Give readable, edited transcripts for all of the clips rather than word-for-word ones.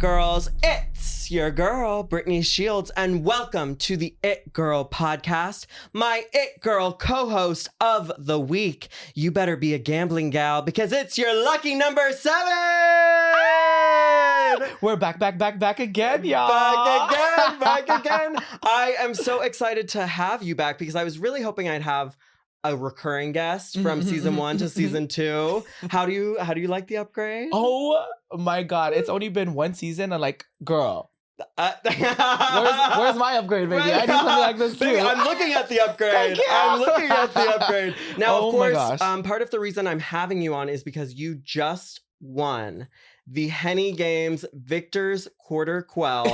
Girls? It's your girl, Britney Shields, and welcome to the It Girl podcast, my It Girl co-host of the week. You better be a gambling gal because it's your lucky number 7! We're back again, y'all. Back again. I am so excited to have you back because I was really hoping I'd have a recurring guest from season 1 to season 2. How do you like the upgrade? Oh my God. It's only been one season and like, girl. Where's my upgrade, baby? I need something like this too. Baby, I'm looking at the upgrade. Now, of course, part of the reason I'm having you on is because you just won the Henny Games Victor's Quarter Quell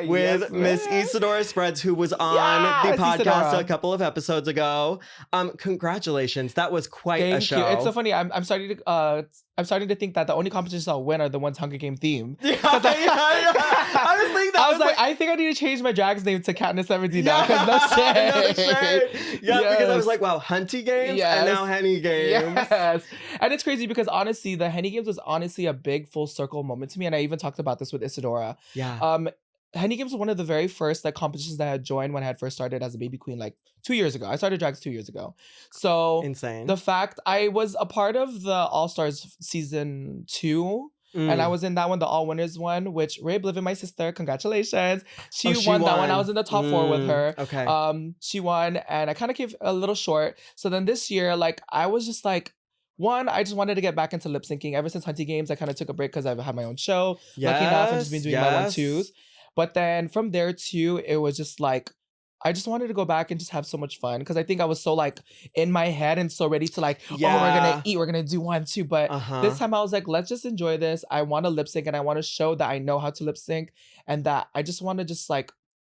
with Miss Isadora Spreads, who was on the podcast a couple of episodes ago. Congratulations. That was quite a show. Thank you. It's so funny. I'm starting to think that the only competitions I'll win are the ones Hunger Game themed. Yeah. I was thinking that. I was like, I think I need to change my drag's name to Katniss 17 now. No shade. Because I was like, wow, Hunty Games and now Henny Games. Yes. And it's crazy because honestly, the Henny Games was honestly a big full circle moment to me. And I even talked about this with Isadora. Yeah. Henny Games was one of the very first competitions that I had joined when I had first started as a baby queen 2 years ago. I started drags 2 years ago. So insane. The fact I was a part of the All Stars season 2. And I was in that one, the All Winners one, which Ray Bliven, my sister, congratulations. She won that one. I was in the top 4 with her. Okay. She won and I kind of came a little short. So then this year, I was just one, I just wanted to get back into lip syncing. Ever since Hunty Games, I kind of took a break because I've had my own show. Lucky enough, I've just been doing my 1-2s. But then from there too, it was just I just wanted to go back and just have so much fun because I think I was so in my head and so ready to oh, we're gonna eat, we're gonna do 1-2. But this time I was like, let's just enjoy this. I want to lip sync and I want to show that I know how to lip sync and that I just want to just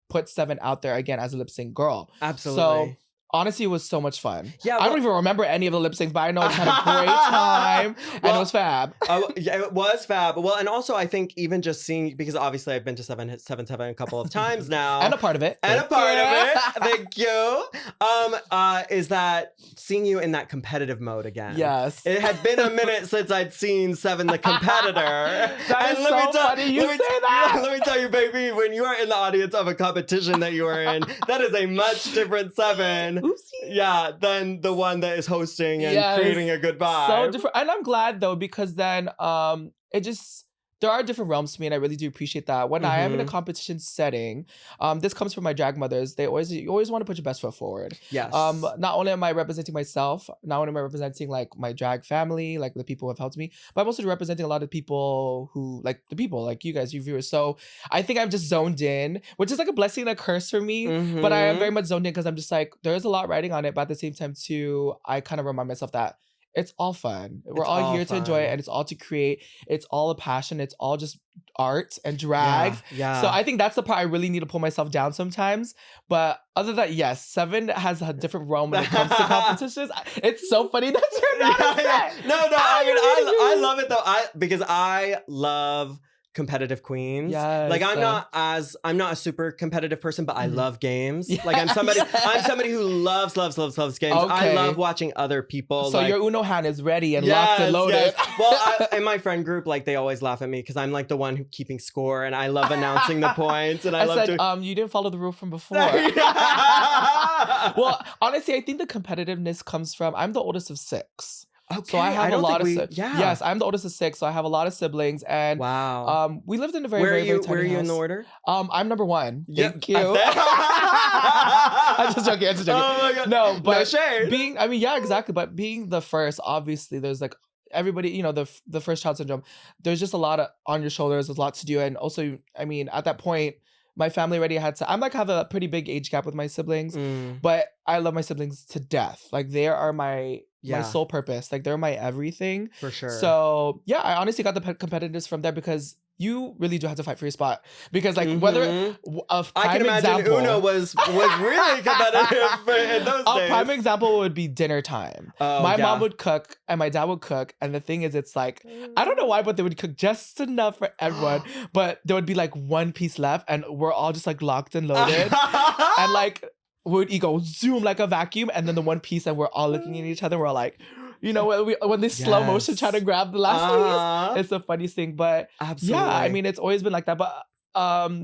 put 7 out there again as a lip sync girl. Absolutely. So honestly, it was so much fun. Yeah, I don't even remember any of the lip syncs, but I know I just had a great time and it was fab. Yeah, it was fab. Well, and also I think even just seeing, because obviously I've been to 7-7 a couple of times now. And a part of it. Thank you. Is that seeing you in that competitive mode again. Yes. It had been a minute since I'd seen 7 the competitor. That is so funny you say that. Let me tell you, baby, when you are in the audience of a competition that you are in, that is a much different 7. Oopsie. Yeah, than the one that is hosting and creating a good vibe. So different. And I'm glad though, because then there are different realms to me and I really do appreciate that. When I am in a competition setting, this comes from my drag mothers. You always want to put your best foot forward. Yes. Not only am I representing myself, not only am I representing my drag family, the people who have helped me, but I'm also representing a lot of people who, the people like you guys, you viewers. So I think I'm just zoned in, which is a blessing and a curse for me. But I am very much zoned in because I'm just there's a lot riding on it. But at the same time too, I kind of remind myself that it's all fun. We're all here to enjoy it and it's all to create. It's all a passion. It's all just art and drag. Yeah. So I think that's the part I really need to pull myself down sometimes. But other than that, yes, 7 has a different realm when it comes to competitions. It's so funny that you're not No, I love it though. Because I love competitive queens. Yes. I'm not a super competitive person, but I love games. Yes. I'm somebody who loves games. Okay. I love watching other people. So your Uno hand is ready and locked and loaded. Yes. Well, in my friend group, they always laugh at me because I'm the one who keeping score and I love announcing the points and you didn't follow the rule from before. Well, honestly, I think the competitiveness comes from I'm the oldest of 6. Okay, so I have a lot of yes, I'm the oldest of 6, so I have a lot of siblings, and we lived in a very very tiny house. Where are you in the order? I'm number 1. Yep. Thank you. I'm just joking. Oh my God. No, but no shade. Exactly. But being the first, obviously, there's everybody, the first child syndrome. There's just a lot on your shoulders. There's a lot to do, and also, at that point, my family already had to. Have a pretty big age gap with my siblings, but I love my siblings to death. They are my sole purpose. They're my everything. For sure. So yeah, I honestly got the competitiveness from there because you really do have to fight for your spot. Because whether a prime I can imagine example, Uno was really competitive in those days. A prime example would be dinner time. My mom would cook and my dad would cook, and the thing is, it's I don't know why, but they would cook just enough for everyone. But there would be one piece left, and we're all just locked and loaded, and would go zoom like a vacuum, and then the one piece, and we're all looking at each other. We're all You know, when they slow motion try to grab the last piece. It's the funniest thing. But absolutely. Yeah, I mean, it's always been like that. But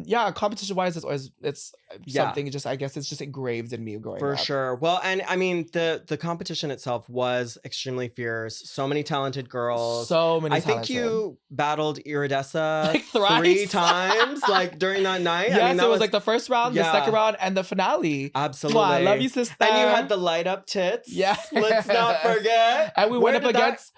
yeah, competition wise, it's something just, I guess it's just engraved in me growing up. For sure. Well, and I mean, the competition itself was extremely fierce. So many talented girls. I think you battled Iridessa like 3 times, like during that night. Yes, I mean, that it was like the first round, the second round, and the finale. Absolutely. Mwah, I love you, sister. And you had the light up tits. Yeah. Let's not forget. And we went up against...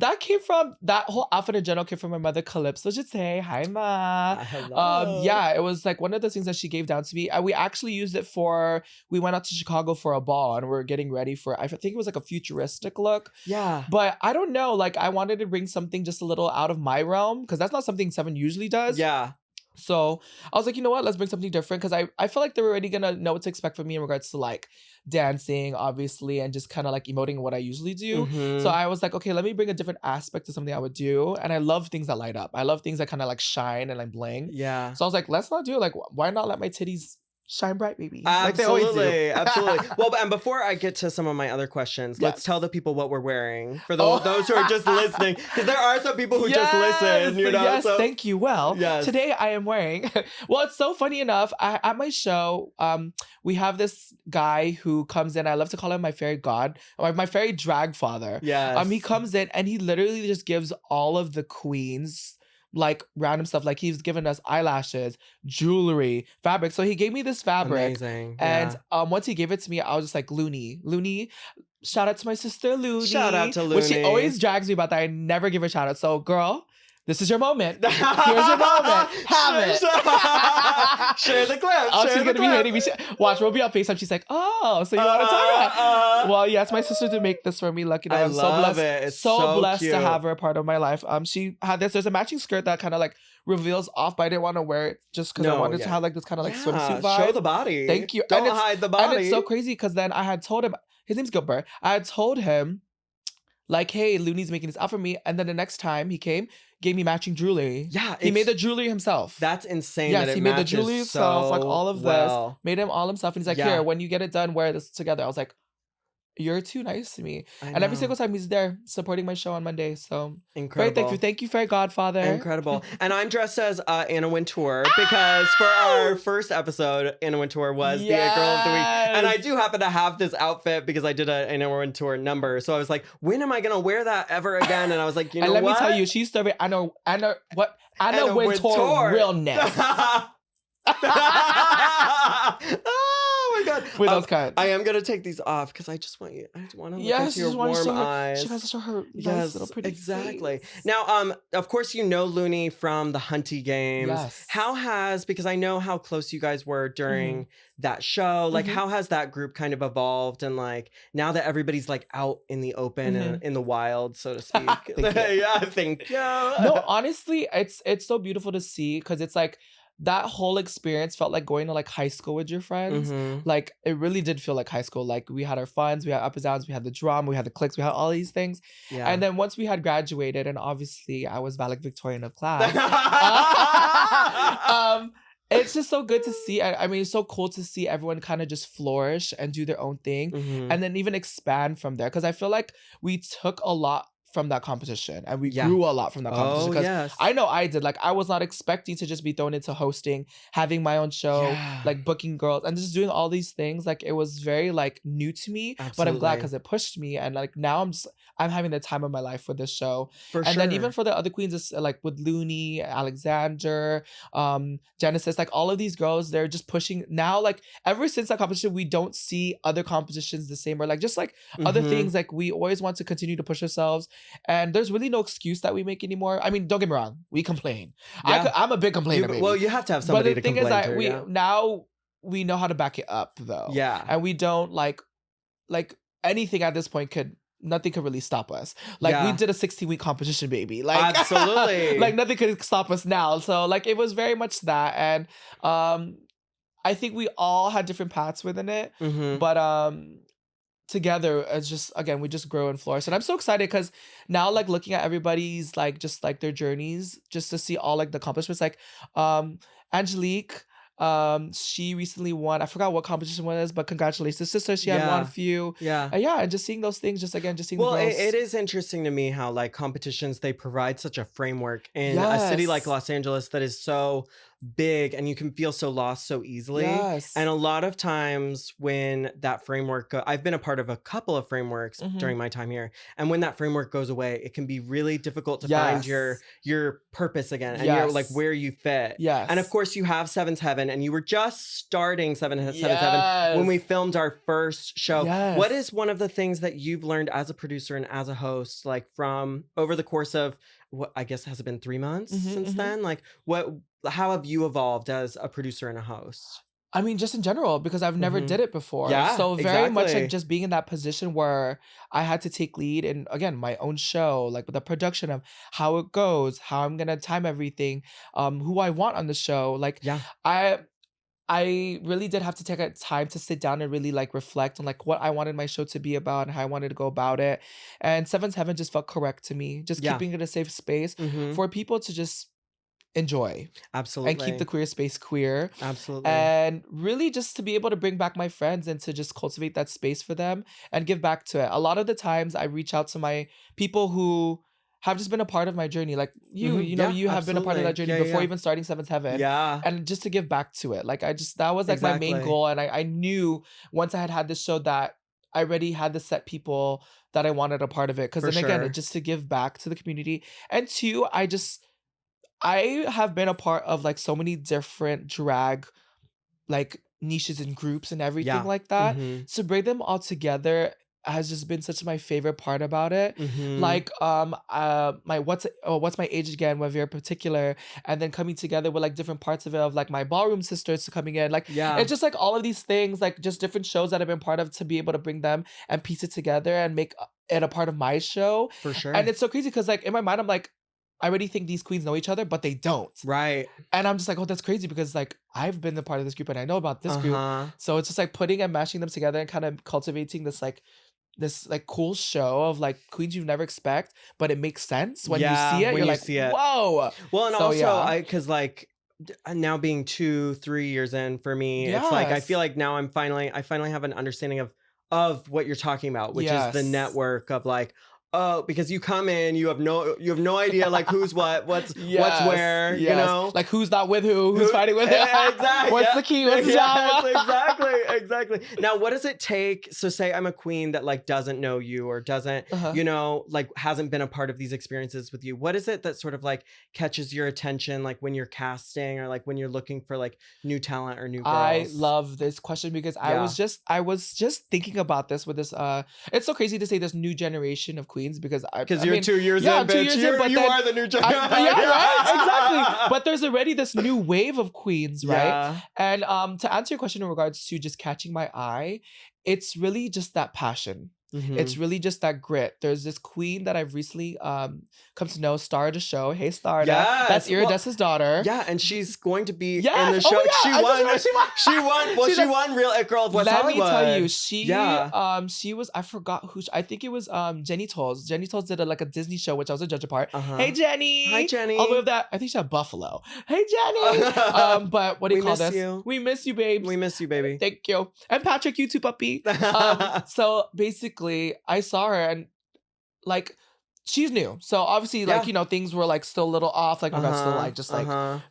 that came from, that whole outfit in general came from my mother, Calypso. Just say hi, ma. Hello. Yeah, it was like one of the things that she gave down to me. And we actually used it for, we went out to Chicago for a ball and we are getting ready for, I think it was like a futuristic look. Yeah. But I don't know, like I wanted to bring something just a little out of my realm because that's not something Seven usually does. Yeah. So I was like, you know what? Let's bring something different because I feel like they're already gonna know what to expect from me in regards to like dancing, obviously, and just kind of like emoting what I usually do. So I was like, okay, let me bring a different aspect to something I would do. And I love things that light up. I love things that kind of like shine and like bling. Yeah. So I was like, let's not do it. Like, why not let my titties shine bright, baby? Absolutely, like they always do. Absolutely. Well, and before I get to some of my other questions, let's tell the people what we're wearing for those who are just listening, because there are some people who just listen. You know, yes, thank you. Well, yes. Today I am wearing. Well, it's so funny enough. At my show, we have this guy who comes in. I love to call him my fairy god, or my fairy drag father. Yes. He comes in and he literally just gives all of the queens like random stuff. Like he's given us eyelashes, jewelry, fabric. So he gave me this fabric. Amazing. And once he gave it to me, I was just like, Looney. Shout out to my sister Looney. Shout out to Looney. Which she always drags me about that. I never give her a shout out. So girl, this is your moment. Here's your moment. Have it. Share the clip. Oh, she's going to be hitting me. Watch, we'll be on FaceTime. She's like, oh, so you want to talk about? Well, yes, my sister did make this for me. Lucky enough. I'm so blessed. It's so blessed cute to have her a part of my life. She had this. There's a matching skirt that kind of like reveals off, but I didn't want to wear it just because I wanted to have like this kind of like swimsuit vibe. Show the body. Thank you. Don't hide the body. And it's so crazy because then I had told him, his name's Gilbert. I had told him, like, hey, Looney's making this out for me. And then the next time he came, gave me matching jewelry. Yeah. He made the jewelry himself. That's insane. Yes, he made the jewelry himself, like all of this. Made him all himself. And he's like, here, when you get it done, wear this together. I was like, you're too nice to me. And every single time he's there supporting my show on Monday. So incredible. Very thank you, Fairy Godfather. Incredible. And I'm dressed as Anna Wintour because for our first episode, Anna Wintour was the Girl of the Week. And I do happen to have this outfit because I did an Anna Wintour number. So I was like, when am I going to wear that ever again? And I was like, you know what? And let me tell you, she's serving Anna Wintour realness. Oh my god! With those kinds. I am gonna take these off because I just want you. I just want to look into your warm eyes. She wants to show her nice little pretty face. Now, of course, you know Looney from the Henny Games. Yes. How has, because I know how close you guys were during that show. Like, how has that group kind of evolved? And like now that everybody's like out in the open and in the wild, so to speak. Thank you. No, honestly, it's so beautiful to see because it's like, that whole experience felt like going to like high school with your friends. Like it really did feel like high school. Like we had our funs, we had ups and downs, we had the drama, we had the cliques, we had all these things. Yeah. And then once we had graduated, and obviously I was valedictorian of class. It's just so good to see. I mean, it's so cool to see everyone kind of just flourish and do their own thing, and then even expand from there. Because I feel like we took a lot from that competition and we grew a lot from that competition because I know I did. Like I was not expecting to just be thrown into hosting, having my own show, like booking girls and just doing all these things. Like it was very like new to me. But I'm glad because it pushed me, and like now I'm having the time of my life with this show. And then even for the other queens, it's like with Looney, Alexander, Genesis, like all of these girls, they're just pushing now. Like ever since that competition, we don't see other competitions the same, or like just like other things. Like we always want to continue to push ourselves. And there's really no excuse that we make anymore. I mean, don't get me wrong. We complain. I'm a big complainer, baby. Well, you have to have somebody to complain to. But the thing is that now we know how to back it up, though. Yeah. And we don't like anything at this point nothing could really stop us. Like we did a 16-week competition, baby. Like absolutely. Like nothing could stop us now. So like it was very much that. And I think we all had different paths within it. But together it's just, again, we just grow and flourish, and I'm so excited because now like looking at everybody's like just like their journeys, just to see all like the accomplishments, like Angelique, She recently won. I forgot what competition it was, but congratulations, sister. She had won a few. Yeah. And just seeing those things, just seeing the girls. It is interesting to me how like competitions, they provide such a framework in a city like Los Angeles that is so big and you can feel so lost so easily. And a lot of times when that framework, I've been a part of a couple of frameworks during my time here. And when that framework goes away, it can be really difficult to find your purpose again and you're like where you fit. And of course you have Seven's Heaven and you were just starting Seven's Heaven when we filmed our first show. What is one of the things that you've learned as a producer and as a host, like from over the course of what I guess has it been 3 months since then? Like how have you evolved as a producer and a host? I mean, just in general, because I've never did it before. So very much like just being in that position where I had to take lead in, again, my own show, like the production of how it goes, how I'm going to time everything, who I want on the show. Like, I really did have to take a time to sit down and really like reflect on like what I wanted my show to be about and how I wanted to go about it. And Seven's Heaven just felt correct to me. Just keeping it a safe space for people to just enjoy. Absolutely. And keep the queer space queer. Absolutely. And really just to be able to bring back my friends and to just cultivate that space for them and give back to it. A lot of the times I reach out to my people who have just been a part of my journey. Like you know, you have been a part of that journey before even starting Seven's Heaven. And just to give back to it. Like that was like my main goal. And I knew once I had this show that I already had the set people that I wanted a part of it. Because then again, just to give back to the community. And two, I have been a part of like so many different drag like niches and groups and everything like that. To bring them all together has just been such my favorite part about it. Like my what's my age again with your particular, and then coming together with like different parts of it, of like my ballroom sisters coming in, like it's just like all of these things, like just different shows that I've been part of, to be able to bring them and piece it together and make it a part of my show. For sure. And it's so crazy because like in my mind I'm like, I already think these queens know each other, but they don't. Right. And I'm just like, oh, that's crazy, because like I've been a part of this group and I know about this group. So it's just like putting and mashing them together and kind of cultivating this cool show of like queens you never expect, but it makes sense when you see it. You're like, whoa. Well, and so, also because like now being 2-3 years in for me, it's like I feel like now I finally have an understanding of what you're talking about, which is the network of like, oh, because you come in, you have no idea like who's what's where, you know, like who's not with who's fighting with who. Exactly. What's the key? What's the drama? Exactly. Now, what does it take? So say I'm a queen that like doesn't know you or doesn't, you know, like hasn't been a part of these experiences with you. What is it that sort of like catches your attention, like when you're casting or like when you're looking for like new talent or new girls? I love this question because I was just thinking about this with this. It's so crazy to say this new generation of queens, because you're 2 years in, bitch. You are the new generation. Right, exactly. But there's already this new wave of queens, right? And to answer your question in regards to just catching my eye, it's really just that passion. It's really just that grit. There's this queen that I've recently come to know, Star of the show. Hey, Star. That's Iridessa's daughter. Yeah, and she's going to be in the show. Oh, she won. Well, she won Real It Girl of West Hollywood. Let me tell you, she was, I forgot who, I think it was Jenny Tolles. Jenny Tolles did a Disney show, which I was a judge a part. Hey, Jenny. Hi, Jenny. All of that. I think she had Buffalo. Hey, Jenny. But what do you call this? We miss you, babes. We miss you, baby. Thank you. And Patrick, you too, puppy. So basically, I saw her and like she's new, so obviously like you know, things were like still a little off, like regards to like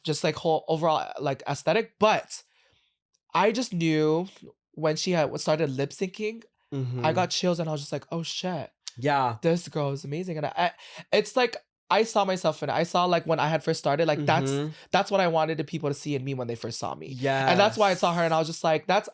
just like whole overall like aesthetic, but I just knew when she had started lip syncing, I got chills and I was just like, oh shit, this girl is amazing. And it's like I saw myself in it. I saw like when I had first started, like that's what I wanted the people to see in me when they first saw me. And that's why I saw her and I was just like, that's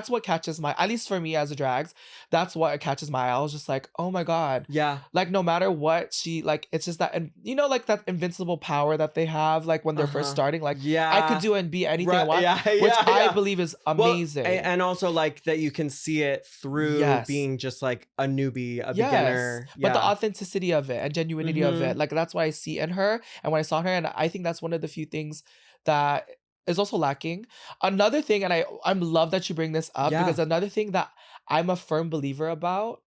what catches my, at least for me as a drags, that's what catches my eye. I was just like, oh my God. Like no matter what she, like, it's just that, and you know, like that invincible power that they have, like when they're first starting, like I could do and be anything I want, which I believe is amazing. Well, and also like that you can see it through being just like a newbie, a beginner. But the authenticity of it and genuinity of it, like that's what I see in her. And when I saw her, and I think that's one of the few things that is also lacking. Another thing, and I love that you bring this up, because another thing that I'm a firm believer about,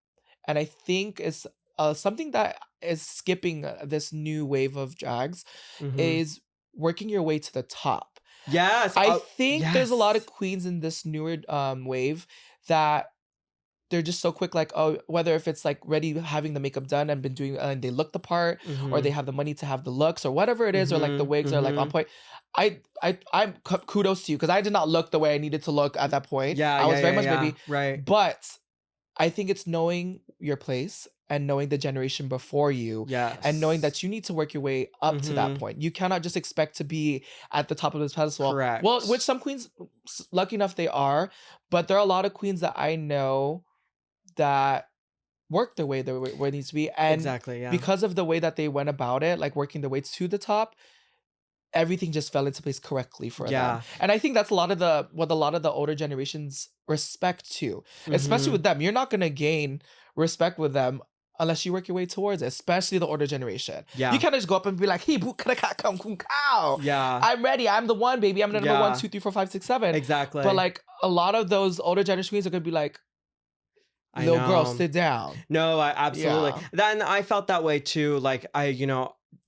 and I think is something that is skipping this new wave of drags, is working your way to the top. Yes. I think there's a lot of yes. queens in this newer wave that they're just so quick, like, oh, whether if it's like ready having the makeup done and been doing and they look the part, or they Mm-hmm. have the money to have the looks or whatever it is, or like the Mm-hmm. wigs are like on Mm-hmm. point. I'm kudos to you because I did not look the way I needed to look at that point. Yeah, I yeah, was very yeah, much yeah. baby, Right. but I think it's knowing your place and knowing the generation before you, Yes. and knowing that you need to work your way up to that Mm-hmm. point. You cannot just expect to be at the top of this pedestal. Correct. Well, which some queens, lucky enough, they are, but there are a lot of queens that I know that work their way where it needs to be, and Exactly. Yeah. because of the way that they went about it, like working their way to the top, everything just fell into place correctly for them. Yeah. And I think that's a lot of the older generations respect too, especially Mm-hmm. with them. You're not gonna gain respect with them unless you work your way towards it, especially the older generation. Yeah. You can't just go up and be like, hey, boo, come, cow. Yeah. I'm ready. I'm the one, baby. I'm the number 1, Yeah. 2, 3, 4, 5, 6, 7. Exactly. But like a lot of those older generation queens are gonna be like, I little girl, know. sit down. No, I absolutely. Yeah. Then I felt that way too. Like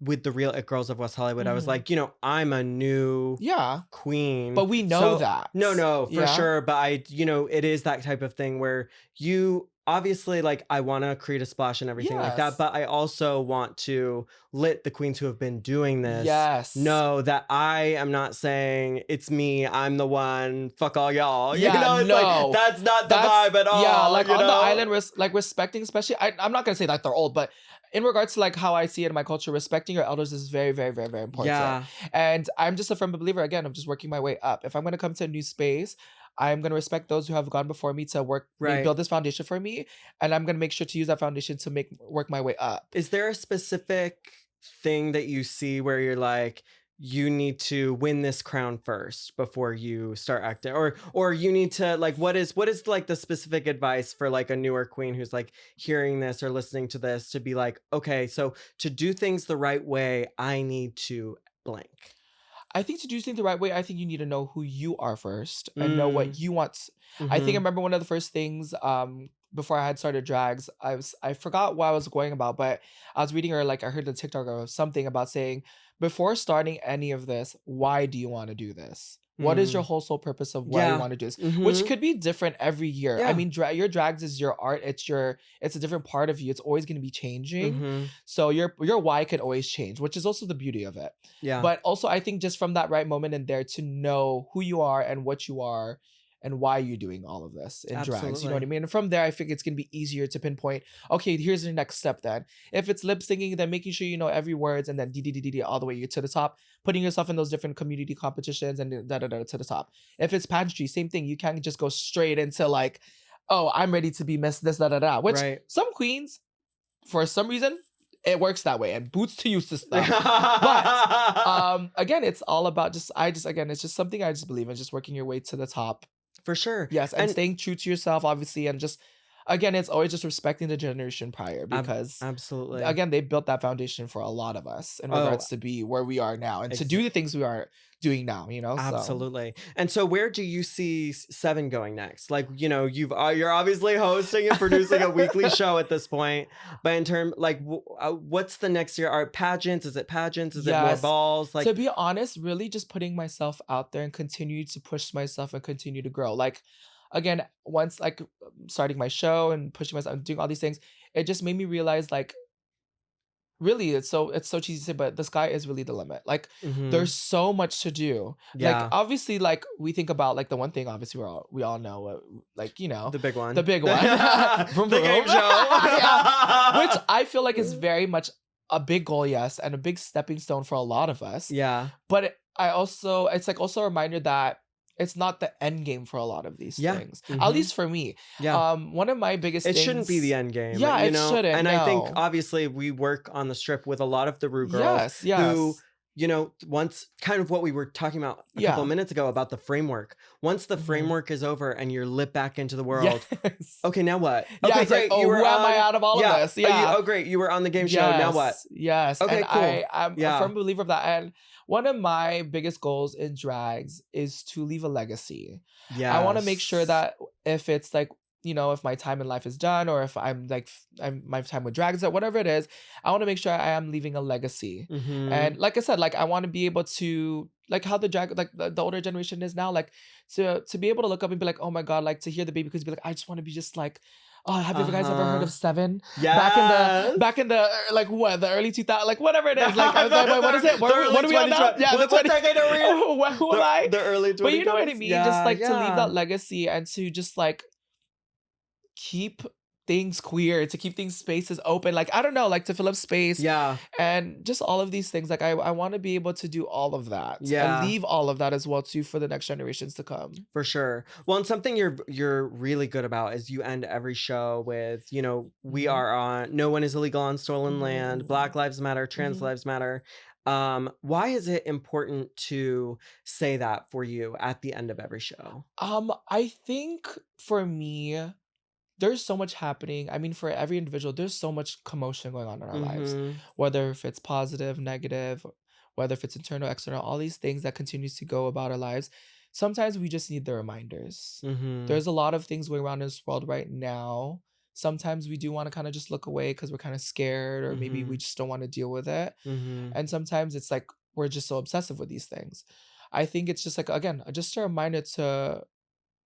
with the Real It Girls of West Hollywood, I was Mhm. like, I'm a new Yeah. queen. But we know So- that. No, for Yeah. sure. But it is that type of thing where you obviously, like, I want to create a splash and everything like that. Yes. But I also want to let the queens who have been doing this Yes. know that I am not saying it's me, I'm the one, fuck all y'all. Yeah, it's no. like, that's not the vibe at all. Yeah, like on the know? island, respecting, especially, I'm not gonna say that they're old, but in regards to like how I see it in my culture, respecting your elders is very, very, very, very important. Yeah. And I'm just a firm believer, again, of just working my way up. If I'm gonna come to a new space, I'm gonna respect those who have gone before me to work, Right. build this foundation for me, and I'm gonna make sure to use that foundation to work my way up. Is there a specific thing that you see where you're like, you need to win this crown first before you start acting, or you need to, like, what is like the specific advice for like a newer queen who's like hearing this or listening to this to be like, okay, so to do things the right way, I need to blank. I think to do things the right way, I think you need to know who you are first and know what you want. I think I remember one of the first things before I had started drags, I forgot what I was going about, but I was reading, or like I heard the TikTok or something about saying, before starting any of this, why do you want to do this? What is your whole sole purpose of why you want to do this? Which could be different every year. Yeah. I mean, your drags is your art. It's a different part of you. It's always going to be changing. So your why could always change, which is also the beauty of it. Yeah. But also, I think just from that right moment in there to know who you are and what you are and why you're doing all of this in drags. You know what I Absolutely. mean? And from there, I think it's going to be easier to pinpoint, okay, here's the next step then. If it's lip syncing, then making sure you know every words, and then d all the way to the top, putting yourself in those different community competitions and to the top. If it's pageantry, same thing. You can't just go straight into like, oh, I'm ready to be Miss this, which Right. some queens, for some reason, it works that way, and boots to you, sister. But again, it's all about again, it's just something I just believe in, just working your way to the top. For sure. Yes, and staying true to yourself, obviously, and just, again, it's always just respecting the generation prior, because absolutely, again, they built that foundation for a lot of us in regards to be where we are now and to do the things we are doing now, Absolutely. And so where do you see Seven going next? Like, you're obviously hosting and producing a weekly show at this point, but in terms, like, what's the next year? Are pageants? Is it pageants? Is it more balls? Like, to be honest, really just putting myself out there and continue to push myself and continue to grow. Like, again, once like starting my show and pushing myself and doing all these things, it just made me realize, like, really, it's so cheesy to say, but the sky is really the limit. Like, there's so much to do. Yeah. Like, obviously, like, we think about, like, the one thing, obviously, we all know, like, the big one. The big one. The game show. Yeah. Which I feel like is very much a big goal, yes, and a big stepping stone for a lot of us. Yeah. But it's like also a reminder that it's not the end game for a lot of these things. At least for me. Yeah. One of my biggest things... It shouldn't be the end game. Yeah, it shouldn't. And no. I think, obviously, we work on the strip with a lot of the Rue girls who, once, kind of what we were talking about a couple of minutes ago about the framework. Once the framework is over and you're lit back into the world, okay, now what? Okay, it's great. Like, who am I out of all of this? Yeah. Great. You were on the game show. Now what? Yes. Okay, and cool. I'm a firm believer of that. And one of my biggest goals in drags is to leave a legacy. Yeah. I want to make sure that if it's like if my time in life is done, or if I'm like my time with drags, or whatever it is, I want to make sure I am leaving a legacy. And like I said, like I want to be able to, like how the drag, like the older generation is now, like to be able to look up and be like, oh my god, like to hear the baby because be like, I just want to be just like, oh, have you guys ever heard of Seven? Yes. Back in the like what, the early 2000s, like whatever it is, like what is it? What are we on now? Yeah, what decade are we in? Who am I? The early 20s. But you know what I mean? Just like to leave that legacy and to just like keep things queer, to keep things spaces open, like I don't know, like to fill up space, and just all of these things. Like I want to be able to do all of that, and leave all of that as well too for the next generations to come. For sure. Well, and something you're really good about is you end every show with, we are on, no one is illegal on stolen land, Black Lives Matter, Trans Lives Matter. Why is it important to say that for you at the end of every show? I think for me, there's so much happening. I mean, for every individual, there's so much commotion going on in our lives, whether if it's positive, negative, whether if it's internal, external, all these things that continues to go about our lives. Sometimes we just need the reminders. There's a lot of things going around in this world right now. Sometimes we do want to kind of just look away because we're kind of scared, or maybe we just don't want to deal with it. And sometimes it's like we're just so obsessive with these things. I think it's just like, again, just a reminder to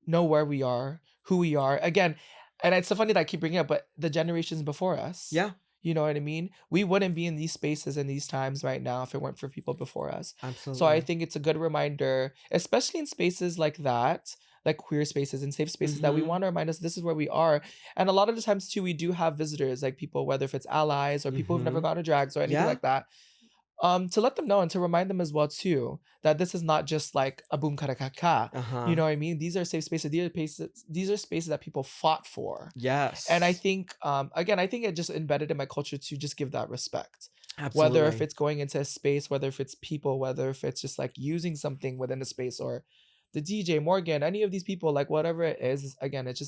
know where we are, who we are. Again, and it's so funny that I keep bringing up, but the generations before us. Yeah. You know what I mean? We wouldn't be in these spaces in these times right now if it weren't for people before us. Absolutely. So I think it's a good reminder, especially in spaces like that, like queer spaces and safe spaces, that we want to remind us this is where we are. And a lot of the times too, we do have visitors, like people, whether if it's allies or people who've never gone to drags or anything like that. To let them know and to remind them as well too that this is not just like a boom karakaka. You know what I mean? These are safe spaces. These are spaces that people fought for. Yes. And I think again, I think it just embedded in my culture to just give that respect. Absolutely. Whether if it's going into a space, whether if it's people, whether if it's just like using something within a space, or the DJ, Morgan, any of these people, like whatever it is, again, it's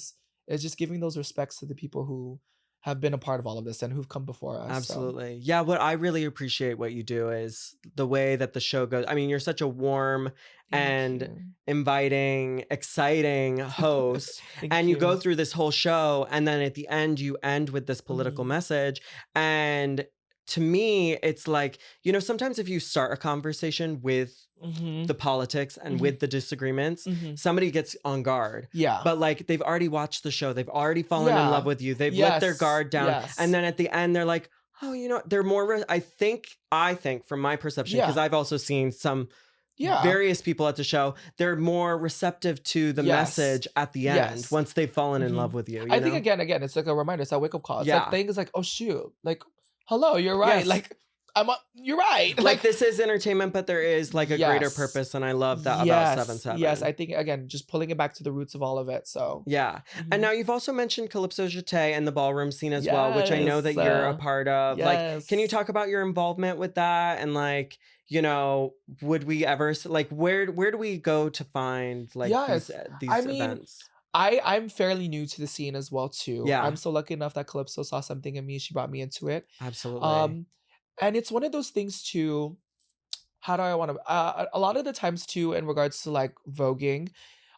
just giving those respects to the people who have been a part of all of this and who've come before us. Absolutely. So. Yeah, what I really appreciate what you do is the way that the show goes. I mean, you're such a warm and inviting, exciting host. And you go through this whole show, and then at the end, you end with this political message. And to me, it's like, sometimes if you start a conversation with the politics and with the disagreements, somebody gets on guard. Yeah. But like, they've already watched the show. They've already fallen in love with you. They've let their guard down. And then at the end, they're like, oh, they're more, I think from my perception, because I've also seen some various people at the show, they're more receptive to the message at the end once they've fallen in love with you. I think again, it's like a reminder. It's a wake up call. It's like things like, oh shoot, like, hello, you're right. Yes. Like, you're right. Like this is entertainment, but there is like a greater purpose, and I love that about 7-7. Yes, I think again, just pulling it back to the roots of all of it. So yeah, and now you've also mentioned Calypso Jeté and the ballroom scene as well, which I know that you're a part of. Like, can you talk about your involvement with that, and like, would we ever like where do we go to find like these events? I'm fairly new to the scene as well too. Yeah, I'm so lucky enough that Calypso saw something in me. She brought me into it. Absolutely. And it's one of those things too. How do I want to? A lot of the times too, in regards to like voguing,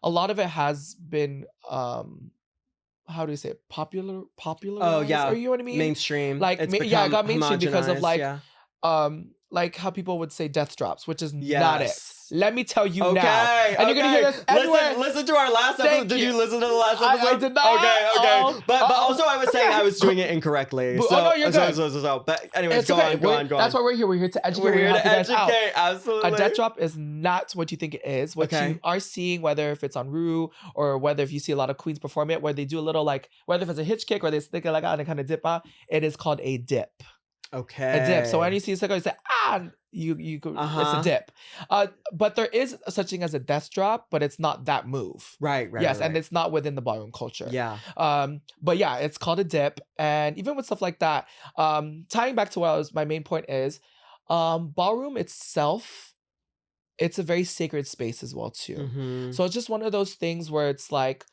a lot of it has been how do you say it? Popular. Oh yeah, or you know what I mean? Mainstream. Like I got mainstream because of like how people would say death drops, which is not it. Let me tell you now. And you're going to hear this everywhere. Listen to our last episode. Did you listen to the last episode? I did not. Okay. But also I was saying I was doing it incorrectly. No, you're good. But anyways, go on. That's why we're here. We're here to educate. We're here to educate. Absolutely. A death drop is not what you think it is. What you are seeing, whether if it's on Rue or whether if you see a lot of queens perform it, where they do a little like, whether if it's a hitch kick or they stick it like out and kind of dip out, it is called a dip. Okay. A dip. So when you see a circle, you say, you it's a dip. But there is such thing as a death drop, but it's not that move. Right. Yes, and it's not within the ballroom culture. Yeah. But yeah, it's called a dip. And even with stuff like that, tying back to what my main point is, ballroom itself, it's a very sacred space as well too. So it's just one of those things where it's like,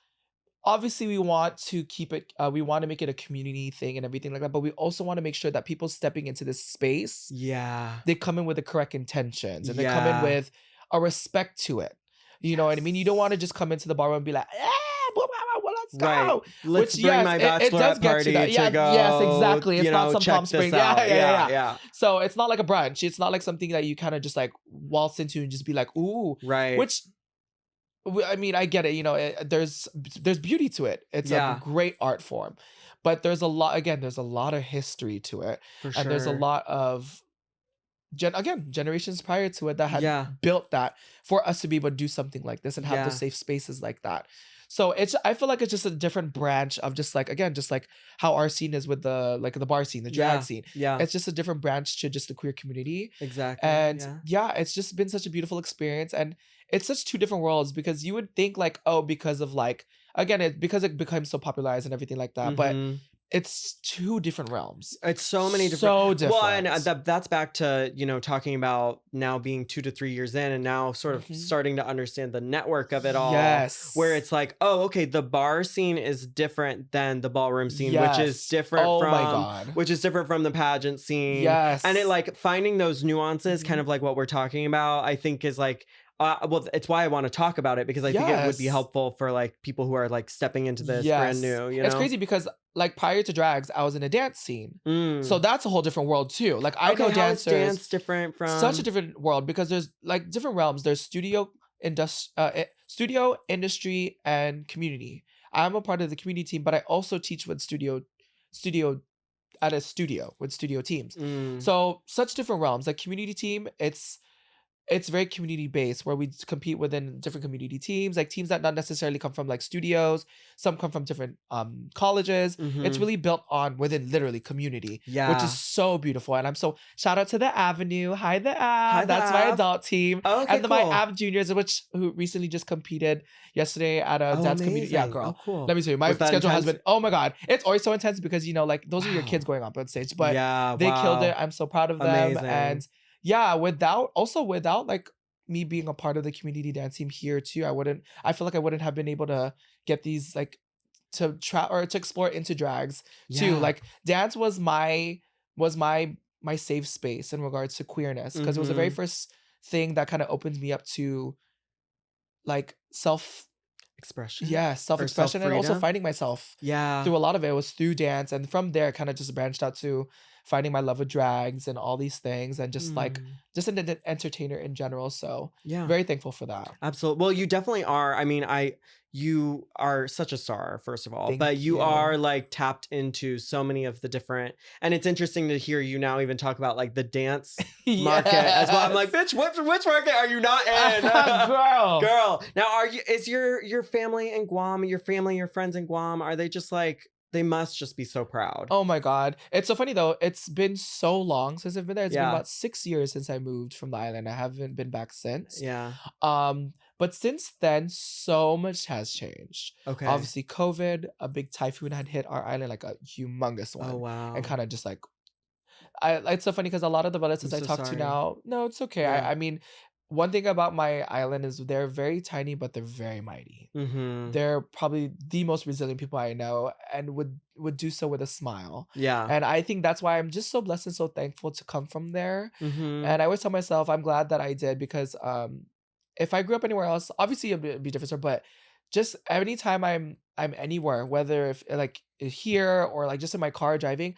obviously we want to keep it, we want to make it a community thing and everything like that, but we also want to make sure that people stepping into this space, they come in with the correct intentions and they come in with a respect to it. You know what I mean? You don't want to just come into the bar and be like, let's go. Let's Which, bring my bachelorette it does get party to that. Yeah, go. yes, exactly. It's not some check Palm this Springs. out. Yeah. So it's not like a brunch. It's not like something that you kind of just like waltz into and just be like, ooh. Right. Which, I mean, I get it. You know, there's beauty to it. It's a great art form, but there's a lot of history to it, and there's a lot of generations prior to it that had built that for us to be able to do something like this and have those safe spaces like that. So I feel like it's just a different branch of just like how our scene is with the bar scene, the drag scene. Yeah. It's just a different branch to just the queer community. Exactly. And it's just been such a beautiful experience. And it's such two different worlds, because you would think like, oh, because of like, again, because it becomes so popularized and everything like that. But it's two different realms. It's so many different. So different. Well, and that's back to, talking about now being 2 to 3 years in and now sort of starting to understand the network of it all. Yes. Where it's like, oh, okay, the bar scene is different than the ballroom scene, which is different which is different from the pageant scene. Yes. And it like finding those nuances, kind of like what we're talking about, I think is like, well, it's why I want to talk about it, because I think it would be helpful for like people who are like stepping into this brand new. It's crazy because like prior to drags, I was in a dance scene, so that's a whole different world too. Like I know dancers. How is dance different from such a different world, because there's like different realms. There's studio, industry, and community. I'm a part of the community team, but I also teach with studio at a studio with studio teams. So such different realms. Like community team, it's very community based, where we compete within different community teams, like teams that not necessarily come from like studios. Some come from different colleges. It's really built on within literally community, which is so beautiful. And I'm so shout out to the Avenue. Hi the Av. That's my adult team. Okay, and my Av juniors, who recently just competed yesterday at a dance community. Yeah, girl. Oh, cool. Let me tell you, my schedule has been, oh my God, it's always so intense, because like those are your kids going up on stage, but they killed it. I'm so proud of them. And without like me being a part of the community dance team here too, I feel like I wouldn't have been able to get these like to try or to explore into drags too. Like dance was my safe space in regards to queerness, because it was the very first thing that kind of opened me up to like self-expression. Self-expression, and also finding myself. Through a lot of it was through dance, and from there kind of just branched out to finding my love of drags and all these things, and just like just an entertainer in general. So very thankful for that. Absolutely. Well, you definitely are. I mean, you are such a star, first of all, Thank you you. are like tapped into so many of the different, and it's interesting to hear you now even talk about like the dance market as well. I'm like, bitch, which market are you not in? Girl. Now, is your family in Guam, your friends in Guam, are they just like, they must just be so proud? Oh my God. It's so funny though. It's been so long since I've been there. It's been about 6 years since I moved from the island. I haven't been back since. But since then, so much has changed. Okay. Obviously, COVID, a big typhoon had hit our island, like a humongous one. Oh, wow. And kind of just like, it's so funny because a lot of the relatives I talk to now, no, it's okay. I mean, one thing about my island is they're very tiny, but they're very mighty. They're probably the most resilient people I know, and would do so with a smile. And I think that's why I'm just so blessed and so thankful to come from there. And I always tell myself I'm glad that I did, because if I grew up anywhere else, obviously it'd be different, but just anytime I'm anywhere, whether if like here or like just in my car driving,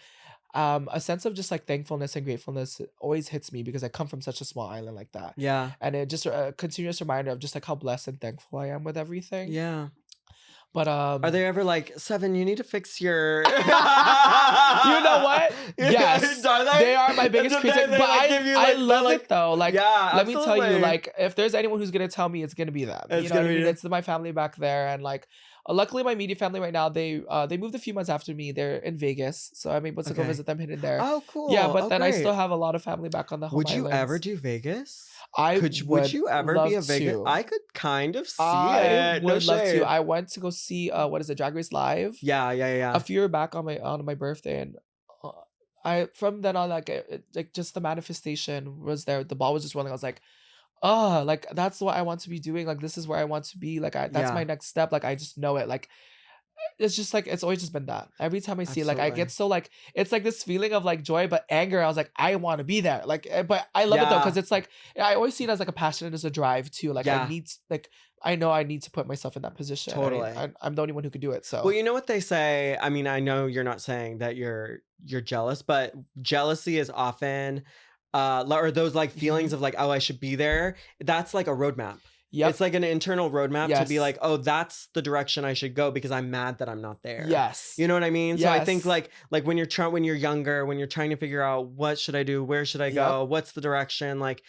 a sense of just like thankfulness and gratefulness always hits me, because I come from such a small island like that. And it just a continuous reminder of just like how blessed and thankful I am with everything. But are they ever like, Seven, you need to fix your you know what? Yes. They are my biggest critic. But I love it though. Like, let me tell you, like, if there's anyone who's gonna tell me, it's gonna be them. You know what I mean? It's my family back there, and like luckily my immediate family right now, they moved a few months after me. They're in Vegas, so I'm able to go visit them here and there. Oh, cool. Yeah, but then I still have a lot of family back on the home Would you islands. ever do Vegas? Would you ever be a Vegas? To. I could kind of see I it. would love to. I went to go see what is it, Drag Race Live? Yeah. A few years back on my birthday, and I from then on, like just the manifestation was there. The ball was just rolling. I was like, oh, like that's what I want to be doing. Like this is where I want to be. Like that's my next step. Like I just know it. Like it's just like, it's always just been that. Every time I see it, like I get so like, it's like this feeling of like joy, but anger. I was like, I want to be there. Like, but I love it though, because it's like, I always see it as like a passion and as a drive too. Like I need, like I know I need to put myself in that position. Totally. I'm the only one who could do it. So well, you know what they say. I mean, I know you're not saying that you're jealous, but jealousy is often, or those like feelings of like, oh, I should be there. That's like a roadmap. Yep. It's like an internal roadmap to be Yes. like, oh, that's the direction I should go because I'm mad that I'm not there. Yes. You know what I mean? So I think Yes. like when you're younger, when you're trying to figure out what should I do, where should I go, what's the direction, like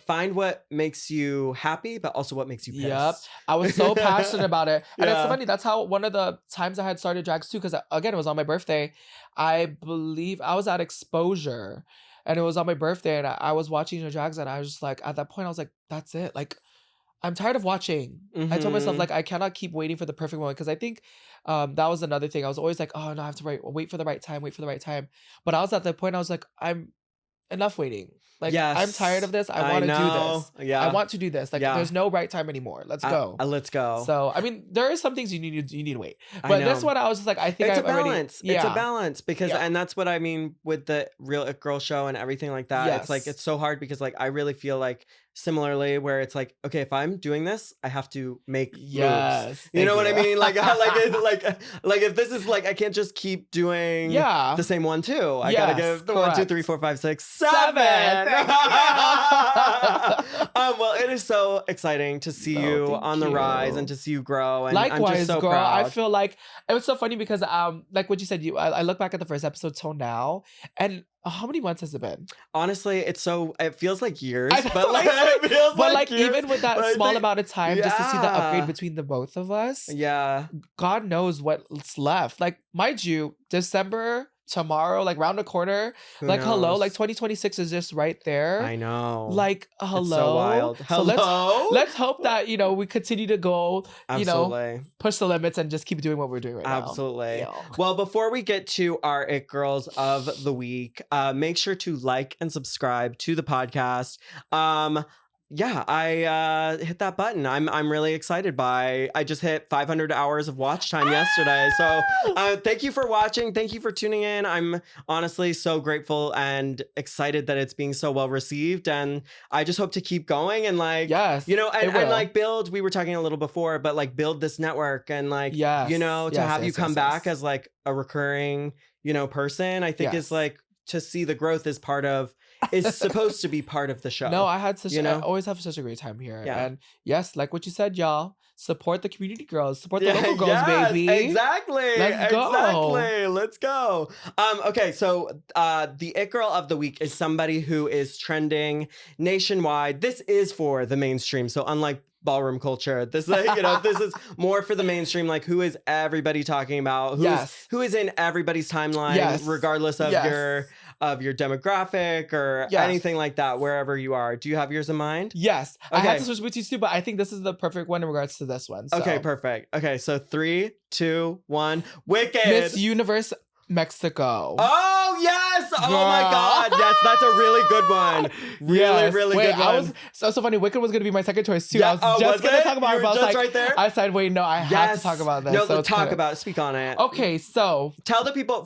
find what makes you happy, but also what makes you pissed. Yep. I was so passionate about it. And it's Yeah. so funny. That's how one of the times I had started drags too, because again, it was on my birthday. I believe I was at Exposure and it was on my birthday and I was watching the drags and I was just like, at that point, I was like, that's it. Like, I'm tired of watching. I told myself, Mhm. like, I cannot keep waiting for the perfect moment. Because I think that was another thing. I was always like, oh, no, I have to wait for the right time, wait for the right time. But I was at the point, I was like, I'm enough waiting. Like, I'm tired of this. I want to do this. Yeah. I want to do this. Like, Yeah. there's no right time anymore. Let's go. Let's go. So, I mean, there are some things you need to wait. I But this know. one, I was just like, I think It's I a balance. already... It's a balance because, Yeah. and that's what I mean with the Real It Girl show and everything like that. It's like, Yes. it's so hard because like, I really feel like similarly where it's like, okay, if I'm doing this, I have to make moves. Yes. You know Thank what I mean? Like if this is like, I can't just keep doing Yeah. the same one too. I Yes, gotta give the 1, 2, correct. 3, 4, 5, 6, 7. 7. Thank you. Well, it is so exciting to see No, you thank on the rise you. and to see you grow. And I'm Likewise, just so girl. proud. I feel like it was so funny because like what you said, I look back at the first episode till now, and how many months has it been? Honestly, it feels like years, I know, but like like- it feels But like years, even with that but I small think- amount of time, just to see the Yeah. upgrade between the both of us, Yeah. God knows what's left. Like, mind you, December tomorrow, like round the corner, Who like hello, knows? like 2026 is just right there. I know. Like hello. It's so wild. So Hello. let's hope that we continue to go, Absolutely. push the limits and just keep doing what we're doing right now. Absolutely. Yeah. Well, before we get to our It Girls of the Week, make sure to like and subscribe to the podcast. Yeah, I hit that button. I'm really excited I just hit 500 hours of watch time yesterday. So thank you for watching. Thank you for tuning in. I'm honestly so grateful and excited that it's being so well received. And I just hope to keep going and like, Yes, and it will. like build, we were talking a little before, but like build this network and like, Yes, to yes, have you yes, come yes, back yes. as like a recurring, person, I think Yes. is like to see the growth is supposed to be part of the show. No, I had such You know? I always have such a great time here. Yeah. And yes, like what you said, y'all, support the community girls, support the local girls, baby. Exactly. Let's go. Exactly. Let's go. Okay, so the It Girl of the Week is somebody who is trending nationwide. This is for the mainstream. So unlike ballroom culture, this this is more for the mainstream. Like, who is everybody talking about? Who is in everybody's timeline, Yes. regardless of Yes. your demographic or Yes. anything like that, wherever you are. Do you have yours in mind? Yes. I Okay. had to switch between two, but I think this is the perfect one in regards to this one. So. Okay, perfect. Okay, so 3, 2, 1. Wicked. Miss Universe Mexico. Oh yes! Oh my God! Yes, that's a really good one. Really, Yes. really Wait, good one. I was so funny. Wicked was gonna be my second choice too. Yeah, I was oh, just gonna it? talk about You it, were but I was just like, right there? I said, wait, no, I have to talk about this. No, so let's talk about it. Speak on it. Okay, so Tell the people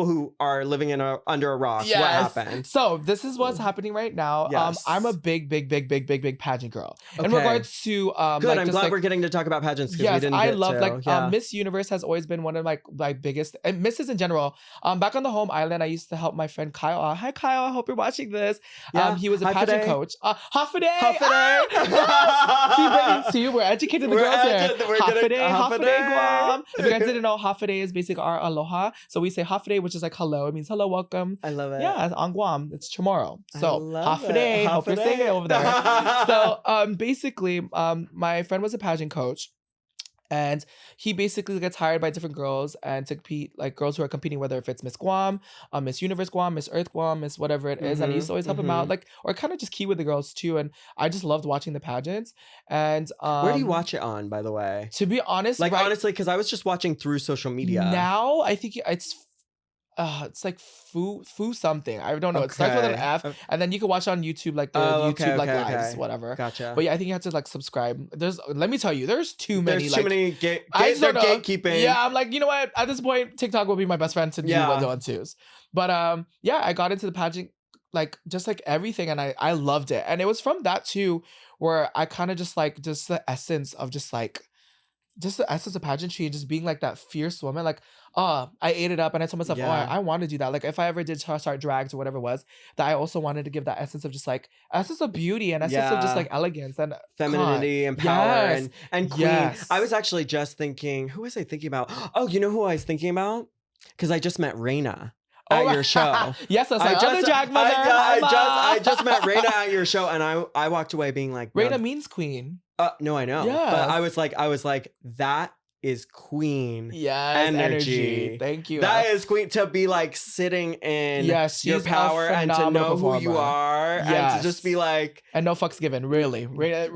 who are living under a rock what happened. So this is what's happening right now. Yes. I'm a big pageant girl. In Okay. regards to Good. like, I'm just glad like, we're getting to talk about pageants because we yes, didn't I get love to. Miss Universe has always been one of my biggest, and Misses in general. Back on the home island, I used to help my friend Kyle. Hi Kyle, I hope you're watching this. Yeah. He was a Hi, pageant Fide. coach. Hafaday. Hafaday. See, Brittany, see, we're educating the girls here. We're getting Hafaday, Guam. If you guys didn't know, Hafaday is basically our aloha. So we say Hafaday, which is like hello. It means hello, welcome. I love it. Yeah, on Guam, it's tomorrow. I So love Hafaday, it. hope you're saying it over there. So basically, my friend was a pageant coach. And he basically gets hired by different girls and to compete, like girls who are competing, whether if it's Miss Guam, Miss Universe Guam, Miss Earth Guam, Miss whatever it is. And I used to always help him out, like, or kind of just key with the girls too. And I just loved watching the pageants. And where do you watch it on, by the way? To be honest, Like, honestly, because I was just watching through social media. Now I think it's like foo something. I don't know. It starts with an F, and then you can watch it on YouTube, like the YouTube lives, whatever. Gotcha. But yeah, I think you have to like subscribe. Let me tell you, there's too many. There's too many they're gatekeeping. Yeah, I'm like, you know what? At this point, TikTok will be my best friend to do one on twos. But yeah, I got into the pageant, like just like everything, and I loved it. And it was from that too where I kind of just like just the essence of just the essence of pageantry, just being like that fierce woman. Like, I ate it up and I told myself, Yeah. I want to do that. Like, if I ever did start drags or whatever it was, that I also wanted to give that essence of just like essence of beauty and essence of just like elegance and femininity and power and queen. Yes. I was actually just thinking, who was I thinking about? Oh, you know who I was thinking about? Because I just met Raina at your show. Yes, that's my other drag mother. I just met Raina at your show, and I walked away being like, Raina means queen. No, I know. Yes. But I was like, that is queen energy. Thank you. That is queen, to be like sitting in your power and to know who you are and to just be like, and no fucks given. Really. Really.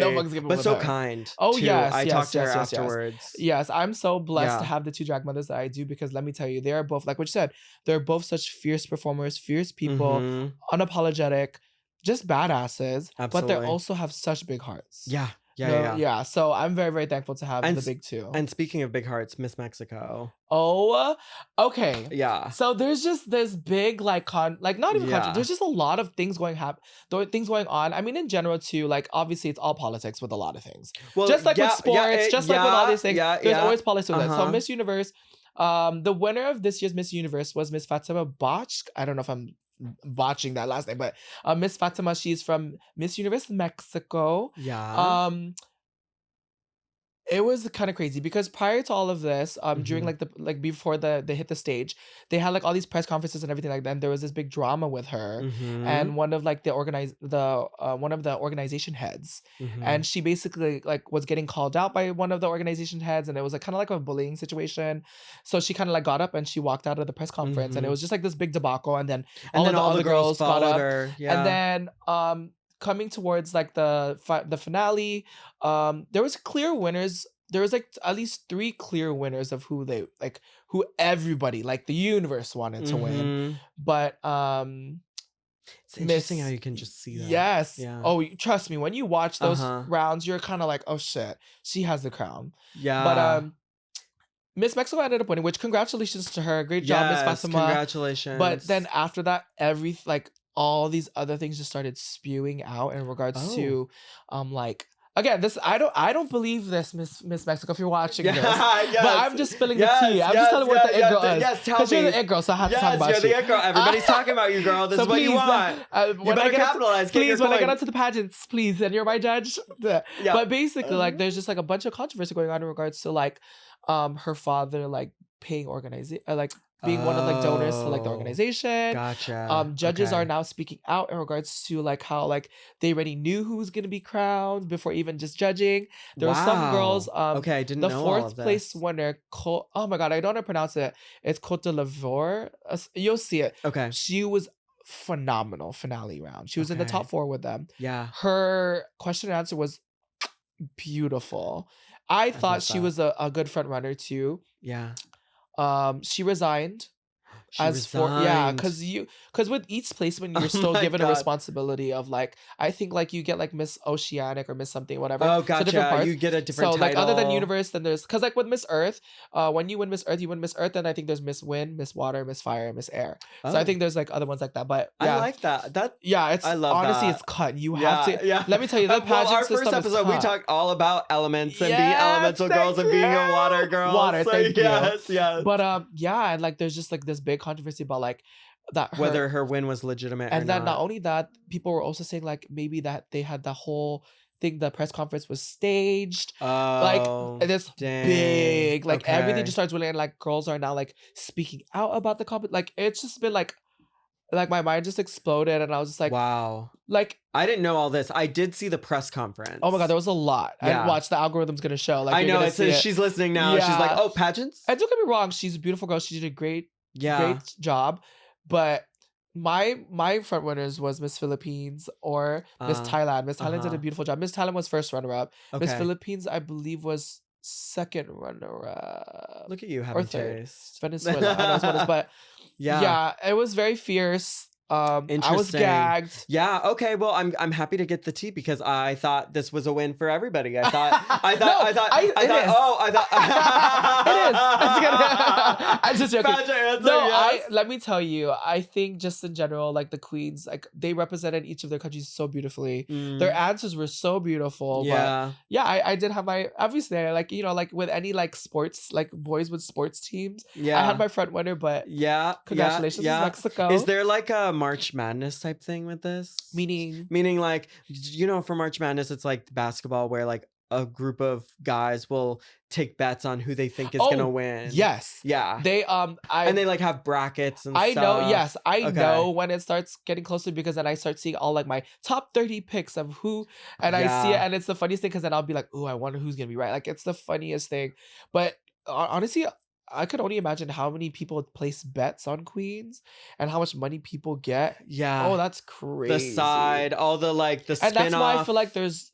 No fucks given. But so her. kind. Oh too. yes. I talked to her afterwards. Yes, I'm so blessed to have the two drag mothers that I do, because let me tell you, they are both, like what you said, they're both such fierce performers, fierce people, unapologetic, just badasses. Absolutely. But they also have such big hearts. Yeah. So I'm very, very thankful to have the big two. And speaking of big hearts, Miss Mexico. Oh, okay. Yeah. So there's just this big not even country. There's just a lot of things going on. I mean, in general too. Like obviously, it's all politics with a lot of things. Well, just like with sports, just like with all these things, there's always politics with it. So Miss Universe, the winner of this year's Miss Universe was Miss Fatima Botch. I don't know if I'm botching that last name, but Miss Fatima, she's from Miss Universe Mexico. It was kind of crazy because prior to all of this, during before they hit the stage, they had like all these press conferences and everything like that. And there was this big drama with her and one of like one of the organization heads, and she basically like was getting called out by one of the organization heads, and it was like kind of like a bullying situation. So she kind of like got up and she walked out of the press conference, and it was just like this big debacle. And then all the girls got up, and then coming towards like the finale, there was clear winners. There was like at least 3 clear winners of who everybody, like the universe, wanted to win. But it's interesting how you can just see that. Yes. Yeah. Oh, trust me, when you watch those rounds, you're kind of like, oh shit, she has the crown. Yeah. But Miss Mexico ended up winning, which congratulations to her. Great job, Miss Fatima. Congratulations. But then after that, all these other things just started spewing out in regards to again, this I don't believe this, Miss Mexico, if you're watching this. But I'm just spilling the tea. I'm just telling what the it girl is. Yes, tell me. Because you're the it girl, so I have to talk about you. Yes, you're the it girl. Everybody's talking about you, girl. This is what you want. You better capitalize. Please, when I get onto the pageants, please, and you're my judge. But basically, like, there's just like a bunch of controversy going on in regards to like her father like paying being one of like donors to like the organization. Gotcha. Judges are now speaking out in regards to like how like they already knew who was gonna be crowned before even just judging. There were some girls. I didn't know the 4th place winner. Oh my god, I don't know how to pronounce it. It's Cote de l'Ivoire. You'll see it. Okay. She was phenomenal finale round. She was in the top 4 with them. Yeah. Her question and answer was beautiful. I thought she was a good front runner too. Yeah. She resigned. Because with each placement you're still given a responsibility of like, I think like you get like Miss Oceanic or Miss something, whatever. Oh, gotcha. So you get a different title. Like other than Universe, then there's, because like with Miss Earth, when you win Miss Earth, then I think there's Miss Wind, Miss Water, Miss Fire, Miss Air. So I think there's like other ones like that. But I like that. I love honestly that. It's cut. You have to. Yeah. Let me tell you, the pageant our first episode we talked all about elements and being elemental girls and being a water girl. Water, thank you. Yes. But and like there's just like this big controversy about like that whether her win was legitimate or not. And then not only that, people were also saying like maybe that they had the whole thing, the press conference was staged. Like this big, like everything just starts really, and like girls are now like speaking out about the like it's just been like my mind just exploded, and I was just like, wow. Like I didn't know all this. I did see the press conconference. Oh my god, there was a lot. I watched the algorithm's gonna show. Like I know she's listening now. Yeah. She's like, oh, pageants. And don't get me wrong, she's a beautiful girl. She did a great job. But my front winners was Miss Philippines or Miss Thailand. Miss Thailand did a beautiful job. Miss Thailand was first runner-up. Okay. Miss Philippines, I believe, was second runner-up. Look at you having or third. taste. Venezuela. I know what it is, but yeah, it was very fierce. I was gagged. Yeah. Okay. Well, I'm happy to get the tea because I thought this was a win for everybody. I thought. I'm just joking. Answer, No, yes. let me tell you. I think just in general, like the queens, like they represented each of their countries so beautifully. Their answers were so beautiful. Yeah. But yeah, I did have my obviously like like with any like sports like boys with sports teams. Yeah. I had my front winner, but congratulations, Mexico. Is there like a March Madness type thing with this? Meaning like, for March Madness, it's like basketball where like a group of guys will take bets on who they think is gonna win. Yes. Yeah. They and they like have brackets and I stuff. know, yes. I know when it starts getting closer because then I start seeing all like my top 30 picks of who and I see it and it's the funniest thing because then I'll be like, oh, I wonder who's gonna be right. Like it's the funniest thing. But honestly, I could only imagine how many people place bets on queens and how much money people get. Yeah. Oh, that's crazy. The side, all the like the spin-off. And that's why I feel like there's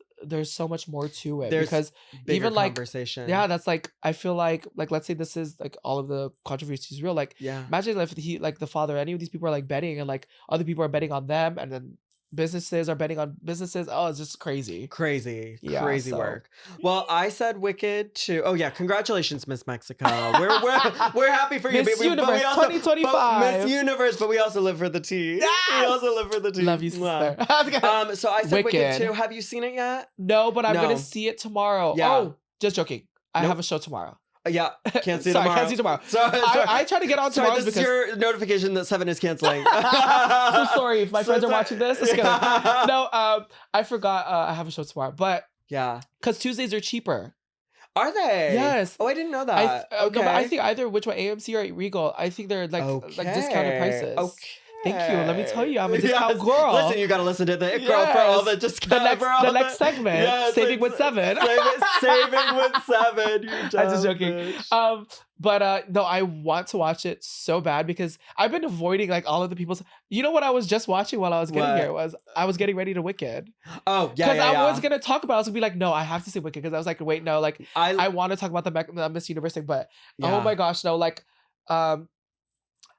so much more to it. Because even like conversation. Yeah, that's like I feel like let's say this is like all of the controversies real. Like imagine if he like the father, any of these people are like betting and like other people are betting on them and then businesses are betting on businesses. Oh, it's just crazy. Crazy work. Well, I said Wicked too. Oh yeah, congratulations, Miss Mexico. We're happy for you. Miss Universe 2025. Miss Universe, but we also live for the tea. Yes! We also live for the tea. Love you, sister. So I said Wicked too. Have you seen it yet? No, but I'm gonna see it tomorrow. Yeah. Oh, just joking. I have a show tomorrow. Yeah, can't see sorry, tomorrow. Can't see tomorrow. Sorry. I try to get on tomorrow because this is your notification that 7 is canceling. So sorry if my friends are watching this. Just kidding. No, I forgot I have a show tomorrow, but yeah, because Tuesdays are cheaper. Are they? Yes. Oh, I didn't know that. Okay. No, but I think either which one, AMC or Regal. I think they're like discounted prices. Okay. Thank you. Let me tell you, I'm a discount girl. Listen, you gotta listen to the girl for all the discount. The next segment, saving with 7. Saving with 7. I'm just joking. But no, I want to watch it so bad because I've been avoiding like all of the people's. You know what I was just watching while I was getting here was I was getting ready to Wicked. Oh yeah, because I was gonna talk about. I was gonna be like, no, I have to see Wicked because I was like, wait, no, like I want to talk about the Miss Universe thing, but oh my gosh, no, like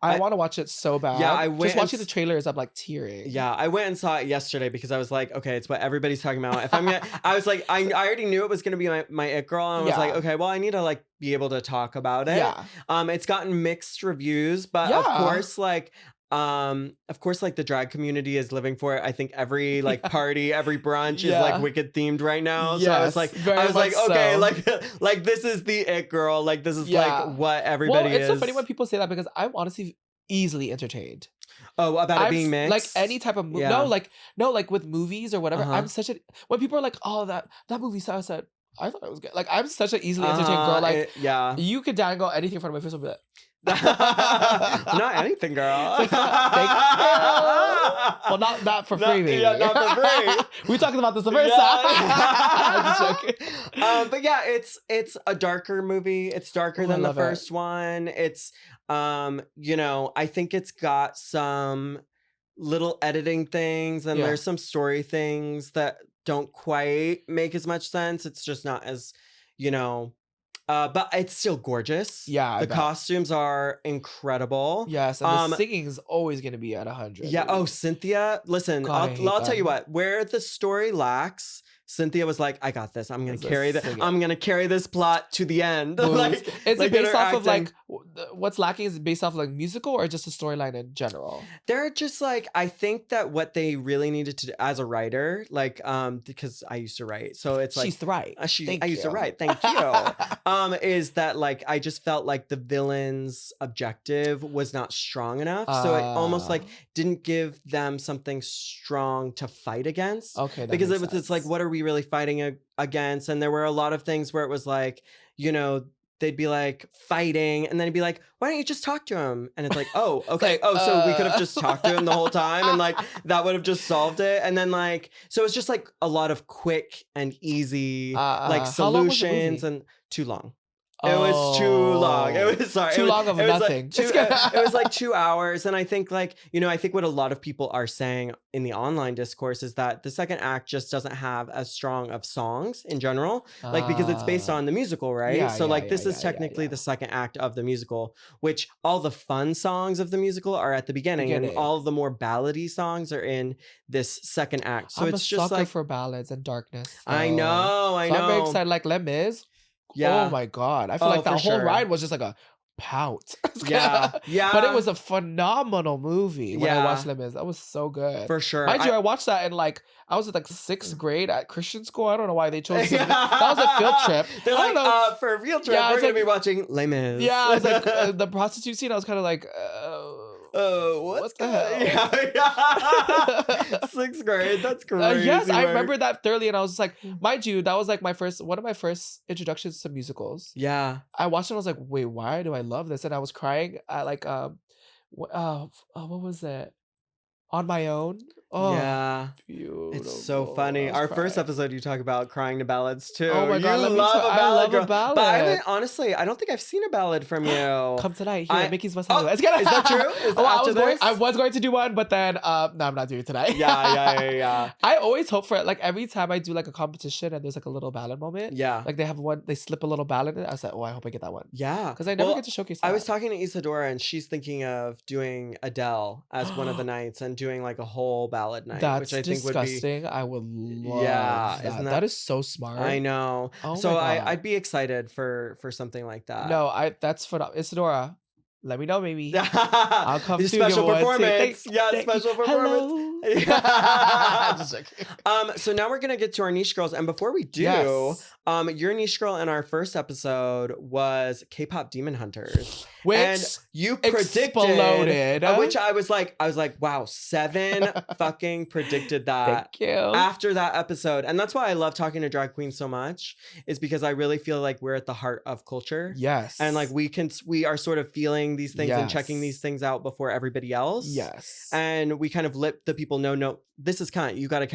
I want to watch it so bad. Yeah, I went just watching the trailers. I'm like tearing. Yeah, I went and saw it yesterday because I was like, okay, it's what everybody's talking about. If I'm gonna, I was like, I already knew it was gonna be my it girl, and I was like, okay, well, I need to like be able to talk about it. Yeah. It's gotten mixed reviews, but of course, like the drag community is living for it. I think every like party, every brunch is like Wicked themed right now. So I was like, okay, like this is the it girl. Like this is like what everybody is. It's so funny when people say that because I'm honestly easily entertained. Oh, about it being mixed? Like any type of movie. No, like with movies or whatever. I'm such a when people are like, oh that movie so sad. I thought it was good. Like I'm such an easily entertained girl. Like you could dangle anything in front of my face and be like. Not anything, girl. Thank you. Well, not for free, maybe. Yeah, not for free. We talked about this the first time. I'm just joking. But yeah, it's a darker movie. It's darker than the first one. It's I think it's got some little editing things and there's some story things that don't quite make as much sense. It's just not as, but it's still gorgeous. Yeah, the costumes are incredible. Yes, and the singing is always going to be at 100. Yeah. Oh, Cynthia. Listen, I'll tell you what. Where the story lacks, Cynthia was like, "I got this. I'm gonna carry this. I'm gonna carry this plot to the end." Like, is it based off of like what's lacking? Is it based off of like musical or just a storyline in general? They're just like I think that what they really needed to do as a writer, like because I used to write, so it's like she's the right. I used to write. Thank you. Is that like I just felt like the villain's objective was not strong enough, so it almost like didn't give them something strong to fight against. Okay, because it's like what are we really fighting against? And there were a lot of things where it was like, they'd be like fighting and then it'd be like, why don't you just talk to him? And it's like, oh, okay. So we could have just talked to him the whole time and like that would have just solved it. And then like, so it's just like a lot of quick and easy like solutions and too long. It was too long. It was too long of nothing. It was like 2 hours. And I think like, I think what a lot of people are saying in the online discourse is that the second act just doesn't have as strong of songs in general, like because it's based on the musical, right? Yeah, so like this is technically the second act of the musical, which all the fun songs of the musical are at the beginning. And all of the more ballady songs are in this second act. So I'm it's a just sucker like for ballads and darkness. So. I know. I'm very excited. Like Les Mis. Yeah. Oh my God. I feel like that whole ride was just like a pout. Yeah. But it was a phenomenal movie when I watched Les Mis. That was so good. For sure. Mind you, I watched that in like, I was at like 6th grade at Christian school. I don't know why they chose that was a field trip. They're like, for a field trip, we're going to be watching Les Mis. Yeah, I was like, the prostitute scene, I was kind of like, what the hell? Yeah. 6th grade, that's crazy. Yes, I remember that thoroughly, and I was just like, mind you, that was like one of my first introductions to musicals. Yeah. I watched it and I was like, wait, why do I love this? And I was crying at like, what was it? On My Own. Oh, yeah. Beautiful. It's so funny. Our first episode, you talk about crying to ballads too. Oh my God, you love a ballad. I love a ballad. But honestly, I don't think I've seen a ballad from you. Come tonight here at Micky's West Hollywood. Is that true? I was going to do one, but then no, I'm not doing it tonight. Yeah. I always hope for it. Like every time I do like a competition and there's like a little ballad moment. Yeah. Like they slip a little ballad in it. I was like, oh, I hope I get that one. Yeah. Because I never get to showcase that. I was talking to Isadora and she's thinking of doing Adele as one of the nights and doing like a whole ballad night. That's which I think disgusting. would be, I would love that. Isn't That is so smart. I know. Oh so my God. I'd be excited for something like that. No, that's phenomenal. Isadora, let me know, maybe. I'll come to special your performance. Thank Special performance. Hello. So now we're gonna get to our niche girls, and before we do, your niche girl in our first episode was K-pop Demon Hunters, which you predicted, exploded. Which I was like, wow, 7 fucking predicted that. Thank you. After that episode, and that's why I love talking to drag queens so much, is because I really feel like we're at the heart of culture. Yes, and like we are sort of feeling these things and checking these things out before everybody else. Yes, and we kind of let the people know, no, this is kind. You gotta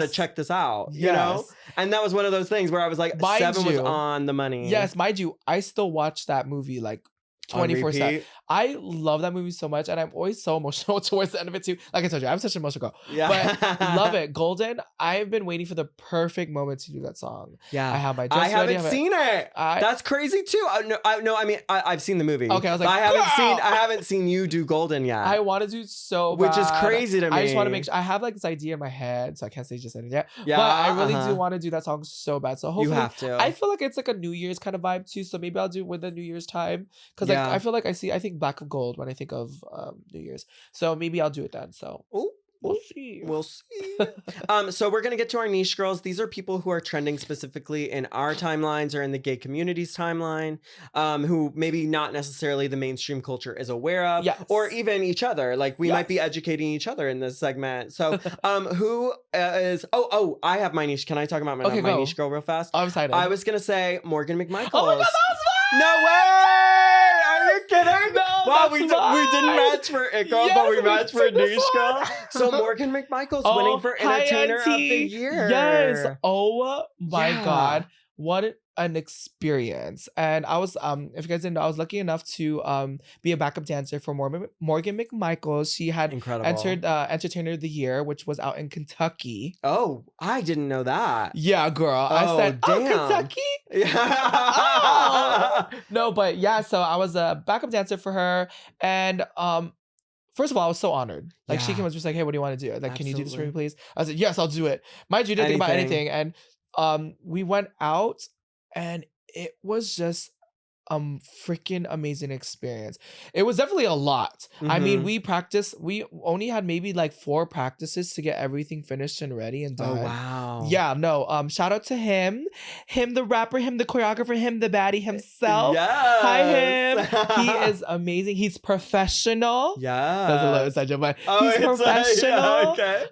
check this out. You know, and that was one of those things where I was like, 7 was on the money. Yes, mind you, I still watch that movie like 24/7. I love that movie so much, and I'm always so emotional towards the end of it too. Like I told you, I'm such an emotional girl. Yeah, but love it. Golden. I've been waiting for the perfect moment to do that song. Yeah, I have my dress I haven't seen it. That's crazy too. No, I mean I've seen the movie. Okay, I was like, I haven't seen you do Golden yet. I want to do so bad. Which is crazy to me. I just want to make sure. I have like this idea in my head, so I can't say just anything yet. Yeah, but I really do want to do that song so bad. So hopefully, you have to. I feel like it's like a New Year's kind of vibe too. So maybe I'll do it with the New Year's time because like I feel like I think Black of Gold when I think of New Year's. So maybe I'll do it then. So we'll see. We'll see. So we're gonna get to our niche girls. These are people who are trending specifically in our timelines or in the gay community's timeline, who maybe not necessarily the mainstream culture is aware of, or even each other. Like we might be educating each other in this segment. So, who is? Oh, I have my niche. Can I talk about my niche girl real fast? I'm excited. I was gonna say Morgan McMichaels. Oh my God, that was fun! No way! Are you kidding? No, wow, we didn't match for It Girl, but we matched for Niche Girl. So Morgan McMichaels winning for Entertainer of the Year. Yes. Oh my God. What an experience. And I was, if you guys didn't know, I was lucky enough to be a backup dancer for Morgan McMichaels. She had entered Entertainer of the Year, which was out in Kentucky. Oh, I didn't know that. Yeah, girl. I said, damn. Oh, Kentucky? Yeah. No, but yeah, so I was a backup dancer for her. And first of all, I was so honored. Like she came up just like, hey, what do you want to do? Like, can you do this for me, please? I said, yes, I'll do it. Mind you, didn't think about anything. And we went out and it was just freaking amazing experience. It was definitely a lot. I mean, we only had maybe like 4 practices to get everything finished and ready and done. Oh wow. Yeah, no. Shout out to him the rapper, him the choreographer, him the baddie himself. Yes. Hi him. He is amazing. He's professional. Yeah. That's a little inside joke, but he's professional. Okay.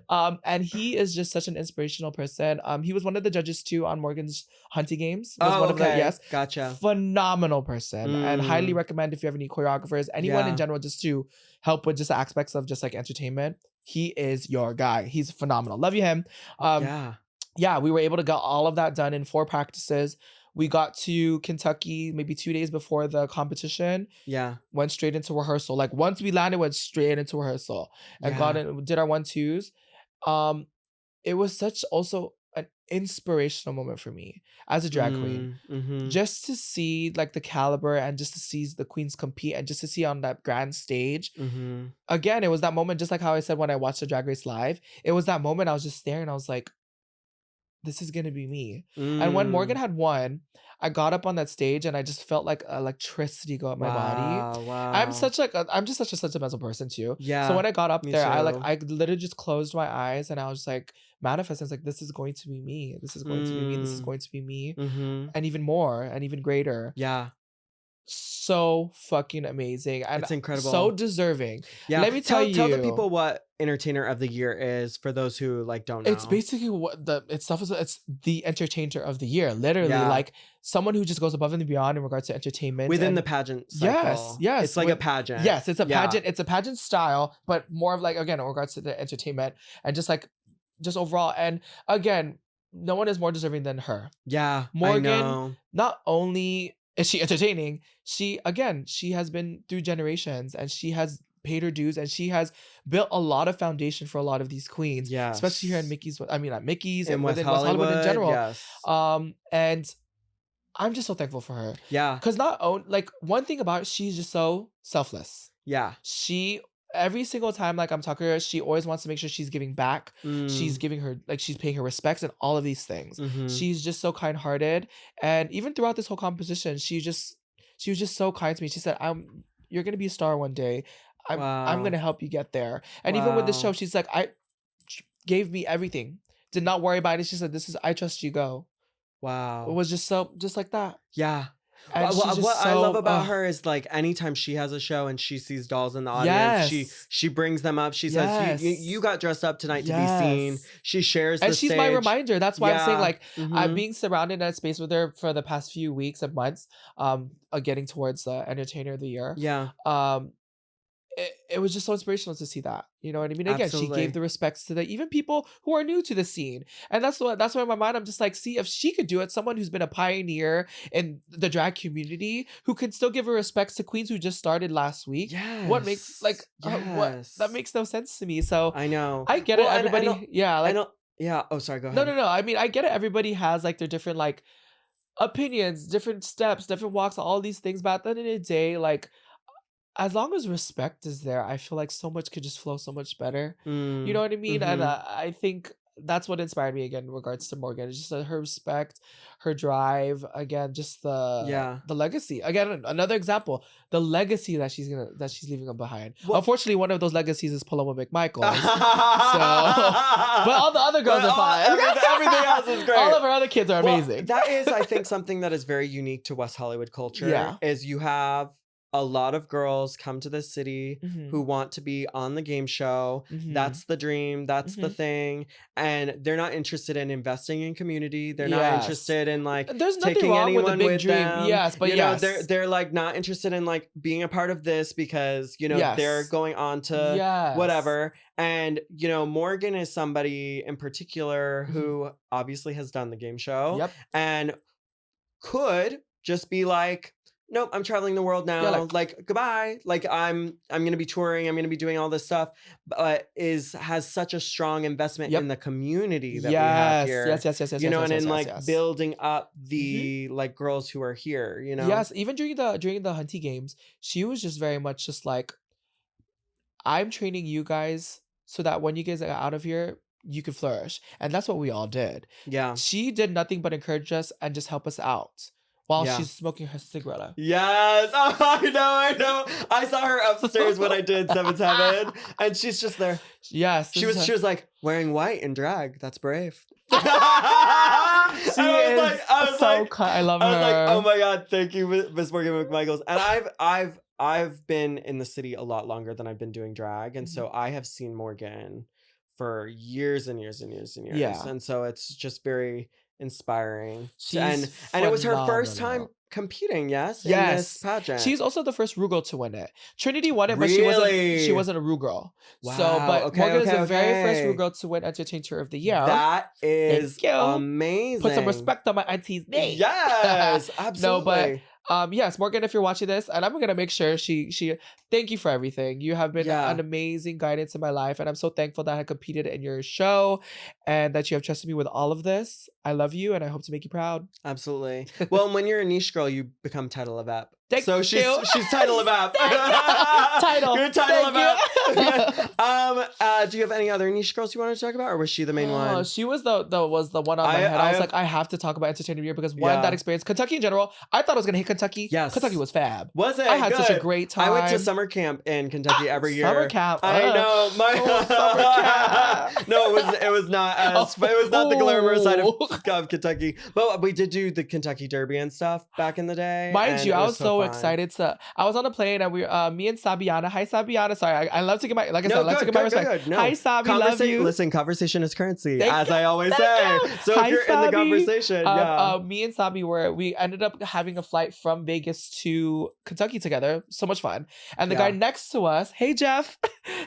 And he is just such an inspirational person. He was one of the judges too on Morgan's Henny Games. One of the, yes. Gotcha. Phenomenal person, and highly recommend if you have any choreographers, anyone in general, just to help with just aspects of just like entertainment. He is your guy. He's phenomenal. Love you him. We were able to get all of that done in 4 practices. We got to Kentucky maybe 2 days before the competition. Yeah. Went straight into rehearsal. Like once we landed, went straight into rehearsal and did our 1-2s. It was such also an inspirational moment for me as a drag queen. Mm-hmm. Just to see like the caliber and just to see the queens compete and just to see on that grand stage. Mm-hmm. Again, it was that moment, just like how I said when I watched the Drag Race live. It was that moment I was just staring. I was like, this is gonna be me. And when Morgan had won, I got up on that stage and I just felt like electricity go up my body. Wow. I'm just such a sentimental person too. Yeah. So when I got up there, too. I literally just closed my eyes and I was just like manifesting. I was like, this is going to be me. This is going to be me. This is going to be me. Mm-hmm. And even more and even greater. Yeah. So fucking amazing. And it's incredible. So deserving. Yeah. Let me tell the people what Entertainer of the Year is for those who like don't know. It's basically it's the Entertainer of the Year. Literally, like someone who just goes above and beyond in regards to entertainment within the pageant cycle. Yes. It's like a pageant. Yes, it's a pageant. It's a pageant style, but more of like, again, in regards to the entertainment and just overall. And again, no one is more deserving than her. Yeah, Morgan, I know. Not only is she entertaining, she has been through generations and she has paid her dues and she has built a lot of foundation for a lot of these queens. Yeah. Especially here in Micky's, not Micky's and West within West Hollywood in general. Yes. And I'm just so thankful for her. Yeah. Because one thing about her, she's just so selfless. Yeah. She every single time like I'm talking to her, she always wants to make sure she's giving back. She's giving her she's paying her respects and all of these things. Mm-hmm. She's just so kind-hearted. And even throughout this whole composition, she was just so kind to me. She said, you're gonna be a star one day. I'm gonna help you get there. And even with the show, she's like, I gave me everything. Did not worry about it. She said, I trust you, go. Wow. It was just like that. Yeah. And what I love about her is like anytime she has a show and she sees dolls in the audience, she brings them up. She says, you got dressed up tonight to be seen. She shares and the she's stage. my reminder. That's why I'm saying like Mm-hmm. I'm being surrounded in that space with her for the past few weeks and months, getting towards the Entertainer of the Year. Yeah. It was just so inspirational to see that. You know what I mean? Again, Absolutely. she gave the respects to even people who are new to the scene. And that's why in my mind, I'm just like, see, if she could do it, someone who's been a pioneer in the drag community, who can still give her respects to queens who just started last week. Yes. What makes that makes no sense to me. So I know. I get it. Everybody. Oh, sorry. Go ahead. No. I mean, I get it. Everybody has like their different like opinions, different steps, different walks, all these things. But at the end of the day, like, as long as respect is there, I feel like so much could just flow so much better. You know what I mean? Mm-hmm. And I think that's what inspired me again in regards to Morgan. It's just her respect, her drive, again, just the legacy. Again, another example, the legacy that she's leaving behind. Well, unfortunately, one of those legacies is Paloma McMichaels. But all the other girls are fine. Everything else is great. All of her other kids are amazing. That is, I think, something that is very unique to West Hollywood culture. Yeah. Is you have a lot of girls come to this city who want to be on the game show. That's the dream. That's the thing. And they're not interested in investing in community. They're not interested in like taking anyone with them. Yes, but you know, they're like not interested in like being a part of this because, you know, they're going on to whatever. And, you know, Morgan is somebody in particular who obviously has done the game show and could just be like, nope, I'm traveling the world now. Yeah, like goodbye. Like I'm gonna be touring. I'm gonna be doing all this stuff. But has such a strong investment in the community that we have here. Yes. You know, and in like building up the like girls who are here. You know. Yes, even during the Henny Games, she was just very much just like, I'm training you guys so that when you guys are out of here, you can flourish, and that's what we all did. Yeah. She did nothing but encourage us and just help us out. While she's smoking her cigarette. Yes. Oh, I know. I saw her upstairs when I did 7-7, and she's just there. Yes. She was like, wearing white in drag. That's brave. I love her. I was like, oh my God, thank you, Miss Morgan McMichaels. And I've been in the city a lot longer than I've been doing drag, and so I have seen Morgan for years and years and years and years. Yeah. And so it's just very inspiring. She's and it was her first time phenomenal. competing, yes? In Yes. this pageant. She's also the first Ru girl to win it. Trinity won it, but Really? she wasn't a Ru girl. Wow, So, but okay, Morgan is okay, the very first okay. Ru girl to win Entertainer of the Year. That is Thank you. amazing. Put some respect on my auntie's name. Yes, absolutely. No, but yes, Morgan, if you're watching this, and I'm gonna make sure she thank you for everything. You have been an amazing guidance in my life, and I'm so thankful that I competed in your show and that you have trusted me with all of this. I love you, and I hope to make you proud. Absolutely. Well, and when you're a niche girl, you become title of app. Thank so you. she's title of app. Title. You're title Thank of app. Do you have any other niche girls you want to talk about, or was she the main one? She was the one on my head. I was like, I have to talk about Entertainer of the Year because one, that experience. Kentucky in general, I thought I was gonna hit Kentucky. Yes. Kentucky was fab. Was it? I had Good. such a great time. I went to summer camp in Kentucky every year. Summer camp. I know. Summer camp. No, it was not as it was not the glamorous side of Kentucky. But we did do the Kentucky Derby and stuff back in the day. Mind you, I was so fun. excited I was on a plane and me and Sabiana. Hi Sabiana. Sorry, I love to get my I love to get my respect. No. Hi Sabi, love you. Listen, conversation is currency, Thank as you. I always Thank say. you. So Hi, if you're Sabi. in the conversation, me and Sabi we ended up having a flight from Vegas to Kentucky together. So much fun. And the guy next to us, hey Jeff,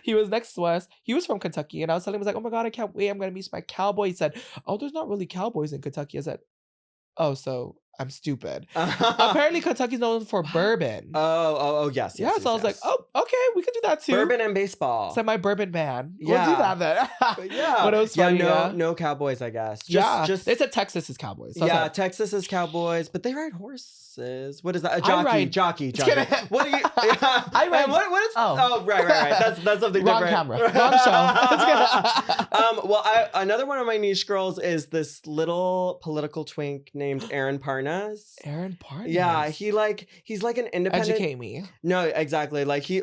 he was next to us. He was from Kentucky, and I was telling him, I was like, oh my god, I can't wait. I'm gonna meet my cowboy. He said, oh, there's not really cowboys in Kentucky. I said, oh, so I'm stupid. Apparently, Kentucky's known for bourbon. Oh, yes. Yeah, so I was like, oh, okay, we could do that too. Bourbon and baseball. So my bourbon man. Yeah. We'll do that then. But it was funny. No cowboys, I guess. Just they said Texas is cowboys. So yeah, Texas is cowboys, but they ride horses. What is that? A jockey. What are you? I ride. What is? Oh, right. That's something wrong different. Camera. Wrong show. Well, another one of my niche girls is this little political twink named Aaron Parnas. Aaron Parnas. Yeah, he's like an independent. Educate me. No, exactly. Like he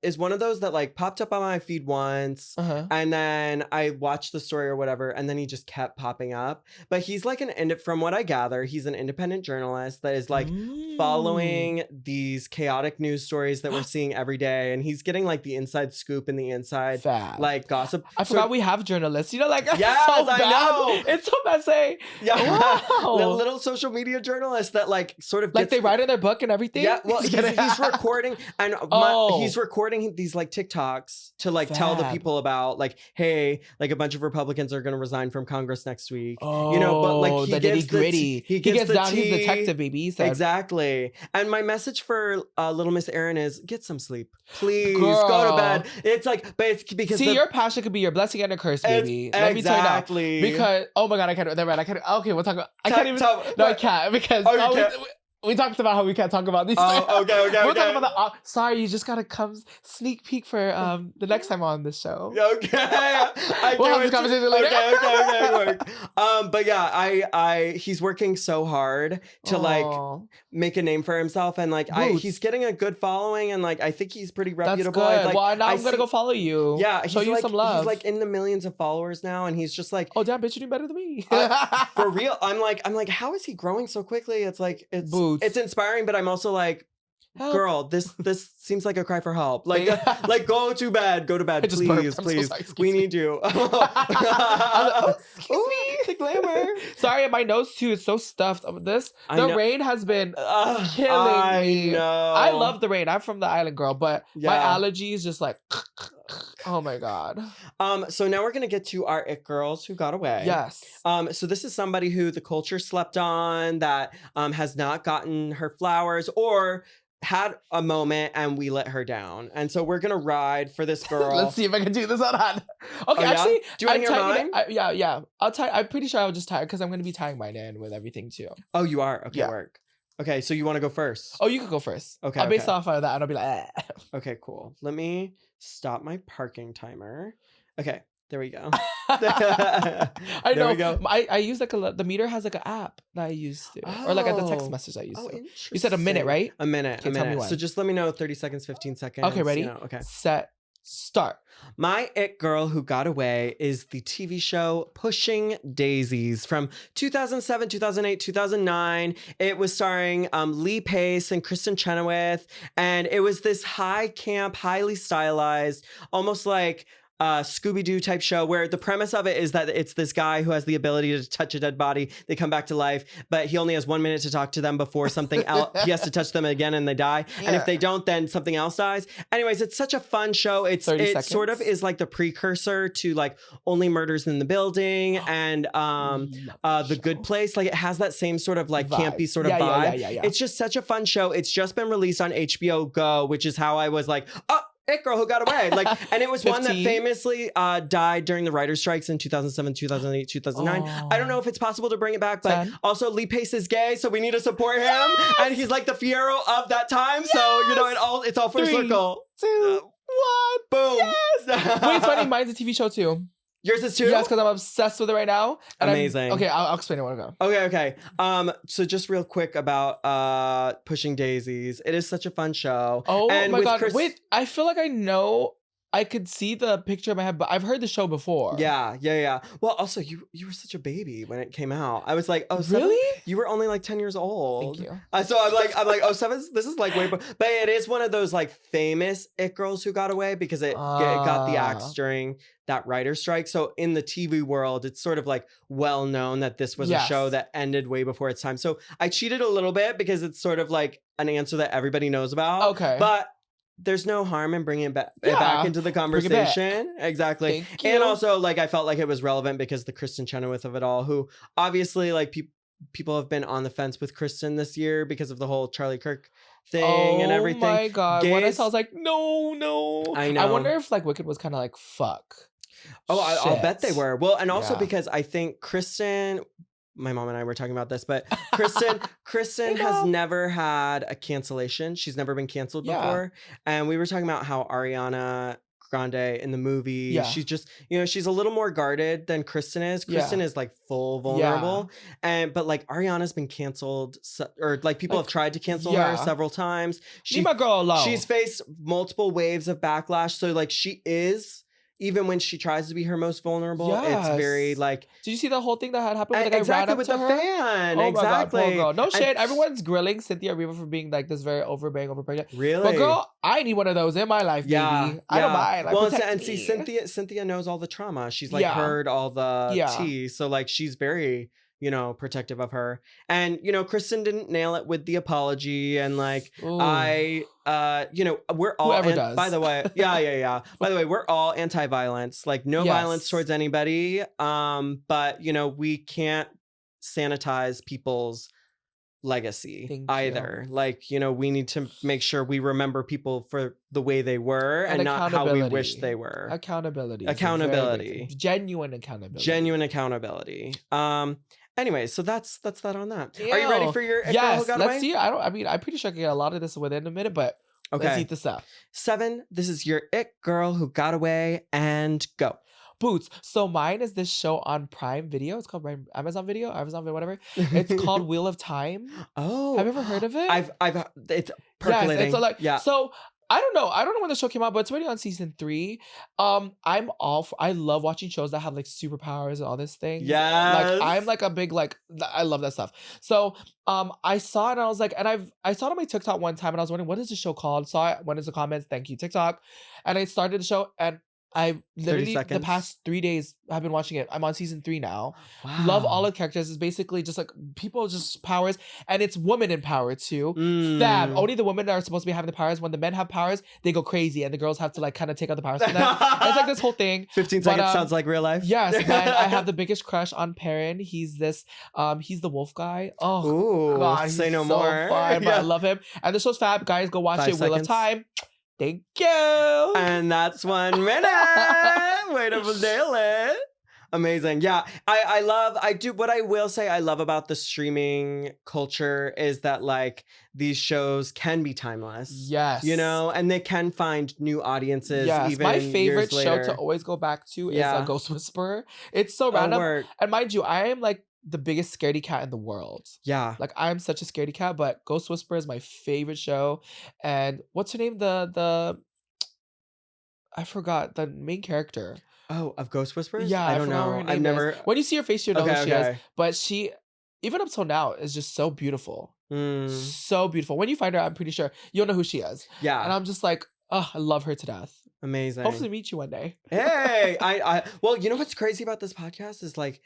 is one of those that like popped up on my feed once, and then I watched the story or whatever, and then he just kept popping up. But he's like from what I gather, he's an independent journalist that is like following these chaotic news stories that we're seeing every day, and he's getting like the inside scoop and the inside like gossip. I forgot we have journalists. You know, like yes, so bad. I know. It's so bad. Yeah, wow. little social media journalists that like sort of like they write in their book and everything. Yeah, well, he's recording and he's recording these like TikToks to like tell the people about like, hey, like a bunch of Republicans are going to resign from Congress next week. You know, but like he gets gritty. He gets down. He's a detective, baby. He said. Exactly. And my message for little Miss Erin is get some sleep, please. Go to bed. It's like, but it's because your passion could be your blessing and a curse, baby. Let me tell you now. Because oh my god, I can't. Never mind. I can't. Okay, we'll talk about. I can't even. No, I can't because. We talked about how we can't talk about these things. Okay. We'll talk about the. Sorry, you just gotta come sneak peek for the next time on this show. Okay. We'll have this conversation later. Okay. But yeah, he's working so hard to like make a name for himself, and like he's getting a good following, and like I think he's pretty reputable. That's good. Like, well, now I'm gonna go follow you. Yeah, show you some love. He's like in the millions of followers now, and he's just like, oh damn, bitch, you do better than me. For real. I'm like, how is he growing so quickly? It's like it's inspiring, but I'm also like, help. Girl, this seems like a cry for help. Like go to bed, please. So sorry, we need you. Excuse me. The glamour. Sorry, my nose too is so stuffed. The rain has been killing me. Know. I love the rain. I'm from the island, girl, but my allergies just like. Oh my god. So now we're gonna get to our it girls who got away. Yes. So this is somebody who the culture slept on, that has not gotten her flowers or had a moment and we let her down. And so we're gonna ride for this girl. Let's see if I can do this on that. Okay, actually, do you want to hear mine? Yeah. I'll tie. I'm pretty sure I'll just tie it because I'm gonna be tying mine in with everything too. Oh, you are? Okay, work. Okay, so you want to go first? Oh, you could go first. Okay. I'll base off of that and I'll be like, Okay, cool. Let me stop my parking timer. There we go. I know. There we go. I use like the meter has like an app that I used to, or like at the text message I used to. You said a minute, right? A minute. Okay, tell me when. So just let me know 30 seconds, 15 seconds. Okay, ready? Okay. Set. Start. My it girl who got away is the TV show Pushing Daisies from 2007, 2008, 2009. It was starring Lee Pace and Kristen Chenoweth, and it was this high camp, highly stylized, almost like Scooby-Doo type show where the premise of it is that it's this guy who has the ability to touch a dead body. They come back to life, but he only has 1 minute to talk to them before something else. He has to touch them again and they die. And if they don't, then something else dies. Anyways, it's such a fun show. It sort of is like the precursor to like Only Murders in the Building and The Good Place. Like it has that same sort of like campy sort of vibe. Yeah. It's just such a fun show. It's just been released on HBO Go, which is how I was like, oh, It Girl Who Got Away. Like, and it was 15? One that famously died during the writer's strikes in 2007, 2008, 2009. Oh. I don't know if it's possible to bring it back, but 10? Also Lee Pace is gay, so we need to support him. Yes! And he's like the Fiyero of that time. Yes! So, you know, it's all full circle. 2, 1, boom. Yes! Wait, it's funny, mine's a TV show too. Yours is too? Yes, because I'm obsessed with it right now. And amazing. I'll explain it when I go. Okay. So just real quick about Pushing Daisies. It is such a fun show. Oh and my God. Wait, I feel like I know. I could see the picture in my head, but I've heard the show before. Yeah. Well, also, you were such a baby when it came out. I was like, oh, really? 7? You were only like 10 years old. Thank you. So I'm like, oh, 7. This is like way, but it is one of those like famous It Girls Who Got Away because it got the axe during that writer's strike. So in the TV world, it's sort of like well known that this was a show that ended way before its time. So I cheated a little bit because it's sort of like an answer that everybody knows about. Okay, but there's no harm in bringing it back into the conversation. Exactly. And also, like, I felt like it was relevant because the Kristen Chenoweth of it all, who obviously, like, people have been on the fence with Kristen this year because of the whole Charlie Kirk thing and everything. Oh my God. When I saw, I was like, no. I know. I wonder if, like, Wicked was kind of like, fuck. Oh, I'll bet they were. Well, and also because I think Kristen... My mom and I were talking about this, but Kristen has never had a cancellation. She's never been canceled before. And we were talking about how Ariana Grande in the movie, she's just, she's a little more guarded than Kristen is. Kristen is like full vulnerable. But like Ariana's been canceled or like people have tried to cancel her several times. Leave my girl alone. She's faced multiple waves of backlash. So like she is... Even when she tries to be her most vulnerable, it's very like... Did you see the whole thing that had happened with the guy ran up to her? Fan. Oh exactly. My God, poor girl. No shit. Everyone's grilling Cynthia Erivo for being like this very overbearing, overpregnant. Really? But girl, I need one of those in my life, baby. I don't mind. Like, well, and see, Cynthia knows all the trauma. She's like heard all the tea. So like she's very... protective of her. And, Kristen didn't nail it with the apology. And like, we're all, whoever does. By the way, by the way, we're all anti-violence, like no violence towards anybody. But, we can't sanitize people's legacy either. Like, we need to make sure we remember people for the way they were and not how we wish they were. Accountability. Genuine accountability. Anyway, so that's that on that. Ew. Are you ready for your It Girl Who Got Away? Let's see. I'm pretty sure I can get a lot of this within a minute, but let's eat this up. 7, this is your It Girl Who Got Away, and go. Boots. So mine is this show on Prime Video. It's called Amazon Video, whatever. It's called Wheel of Time. Oh. Have you ever heard of it? I've it's percolating. Yes, so I don't know when the show came out, but it's already on season 3. I love watching shows that have like superpowers and all this thing. Yes. Like I'm like a big I love that stuff. So I saw it and I was like, and I saw it on my TikTok one time and I was wondering what is the show called? Saw it, went into the comments, thank you TikTok, and I started the show and I literally the past 3 days have been watching it. I'm on season 3 now. Wow. Love all the characters. It's basically just like people just powers, and it's women in power too. Fab. Only the women that are supposed to be having the powers. When the men have powers, they go crazy, and the girls have to like kind of take out the powers from them. It's like this whole thing. 15 seconds sounds like real life. Yes, man. I have the biggest crush on Perrin. He's this. He's the wolf guy. Oh, God, say no more. Fine, but I love him. And the show's fab. Guys, go watch 5 it. seconds. Wheel of Time. Thank you. And that's 1 minute. Way to nail it. Amazing. Yeah. What I will say I love about the streaming culture is that like these shows can be timeless. Yes. And they can find new audiences. Yes. Even my favorite years later. show to always go back to is Ghost Whisperer. It's so random. And mind you, I am like the biggest scaredy cat in the world. Yeah. Like I'm such a scaredy cat, but Ghost Whisperer is my favorite show. And what's her name? I forgot the main character. Oh, of Ghost Whisperers? Yeah, I don't know. I've never. When you see her face, you know who she is. But she, even up till now, is just so beautiful. So beautiful. When you find her, I'm pretty sure you'll know who she is. Yeah. And I'm just like, oh, I love her to death. Amazing. Hopefully meet you one day. Hey, well, you know what's crazy about this podcast is like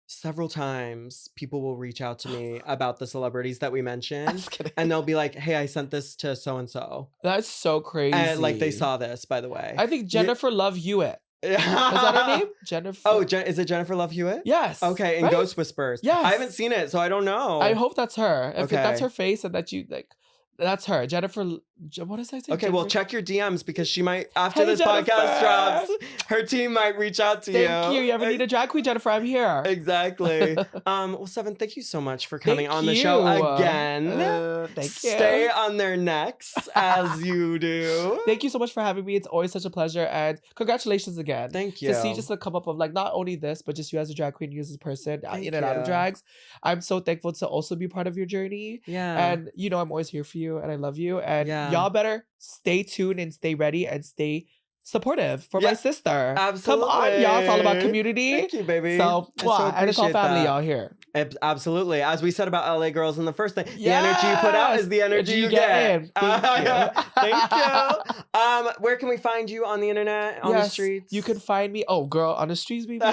several times people will reach out to me about the celebrities that we mentioned, and they'll be like, "Hey, I sent this to so and so." That's so crazy. And like they saw this, by the way. I think Jennifer Love Hewitt. Is that her name? Jennifer. Oh, is it Jennifer Love Hewitt? Yes. Okay, and right? Ghost Whispers. Yes. I haven't seen it, so I don't know. I hope that's her. If okay. that's her face and that you like, that's her. Jennifer. What does I say? Okay, Jennifer? well, check your DMs because she might, after this Jennifer. Podcast drops, her team might reach out to you. Thank you. You ever need a drag queen, Jennifer? I'm here. Exactly. Well, Seven, thank you so much for coming on the show again. Thank you. Stay on their necks as you do. Thank you so much for having me. It's always such a pleasure, and congratulations again. Thank you. To see just the come up of like not only this, but just you as a drag queen, you as a person in and out of drags. I'm so thankful to also be part of your journey. Yeah. And you know I'm always here for you, and I love you. And y'all better stay tuned and stay ready and stay supportive for my sister. Absolutely. Come on, y'all. It's all about community. Thank you, baby. So and it's all family, y'all here. Absolutely. As we said about LA girls in the first thing, the energy you put out is the energy you get. Thank you. Thank you. Where can we find you on the internet, on the streets? You can find me, on the streets, baby.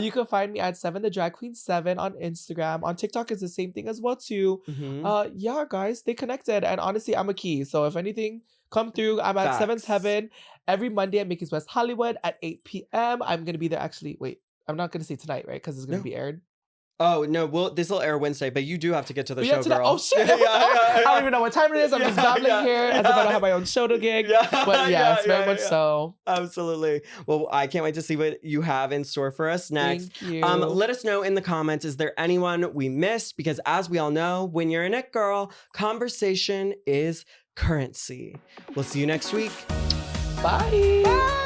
You can find me at 7 the Drag Queen 7 on Instagram. On TikTok is the same thing as well too. Mm-hmm. Yeah, guys, stay connected. And honestly, I'm a key. So if anything, come through. I'm at 7th Heaven every Monday at Micky's West Hollywood at 8 p.m. I'm going to be there actually. Wait, I'm not going to say tonight, right? Because it's going to be aired. Oh, no, this will air Wednesday, but you do have to get to the show, girl. Oh, shit. I don't even know what time it is. I'm just babbling here as if I don't have my own show to gig. But yes, very much so. Absolutely. Well, I can't wait to see what you have in store for us next. Thank you. Let us know in the comments, is there anyone we missed? Because as we all know, when you're an it girl, conversation is currency. We'll see you next week. Bye. Bye.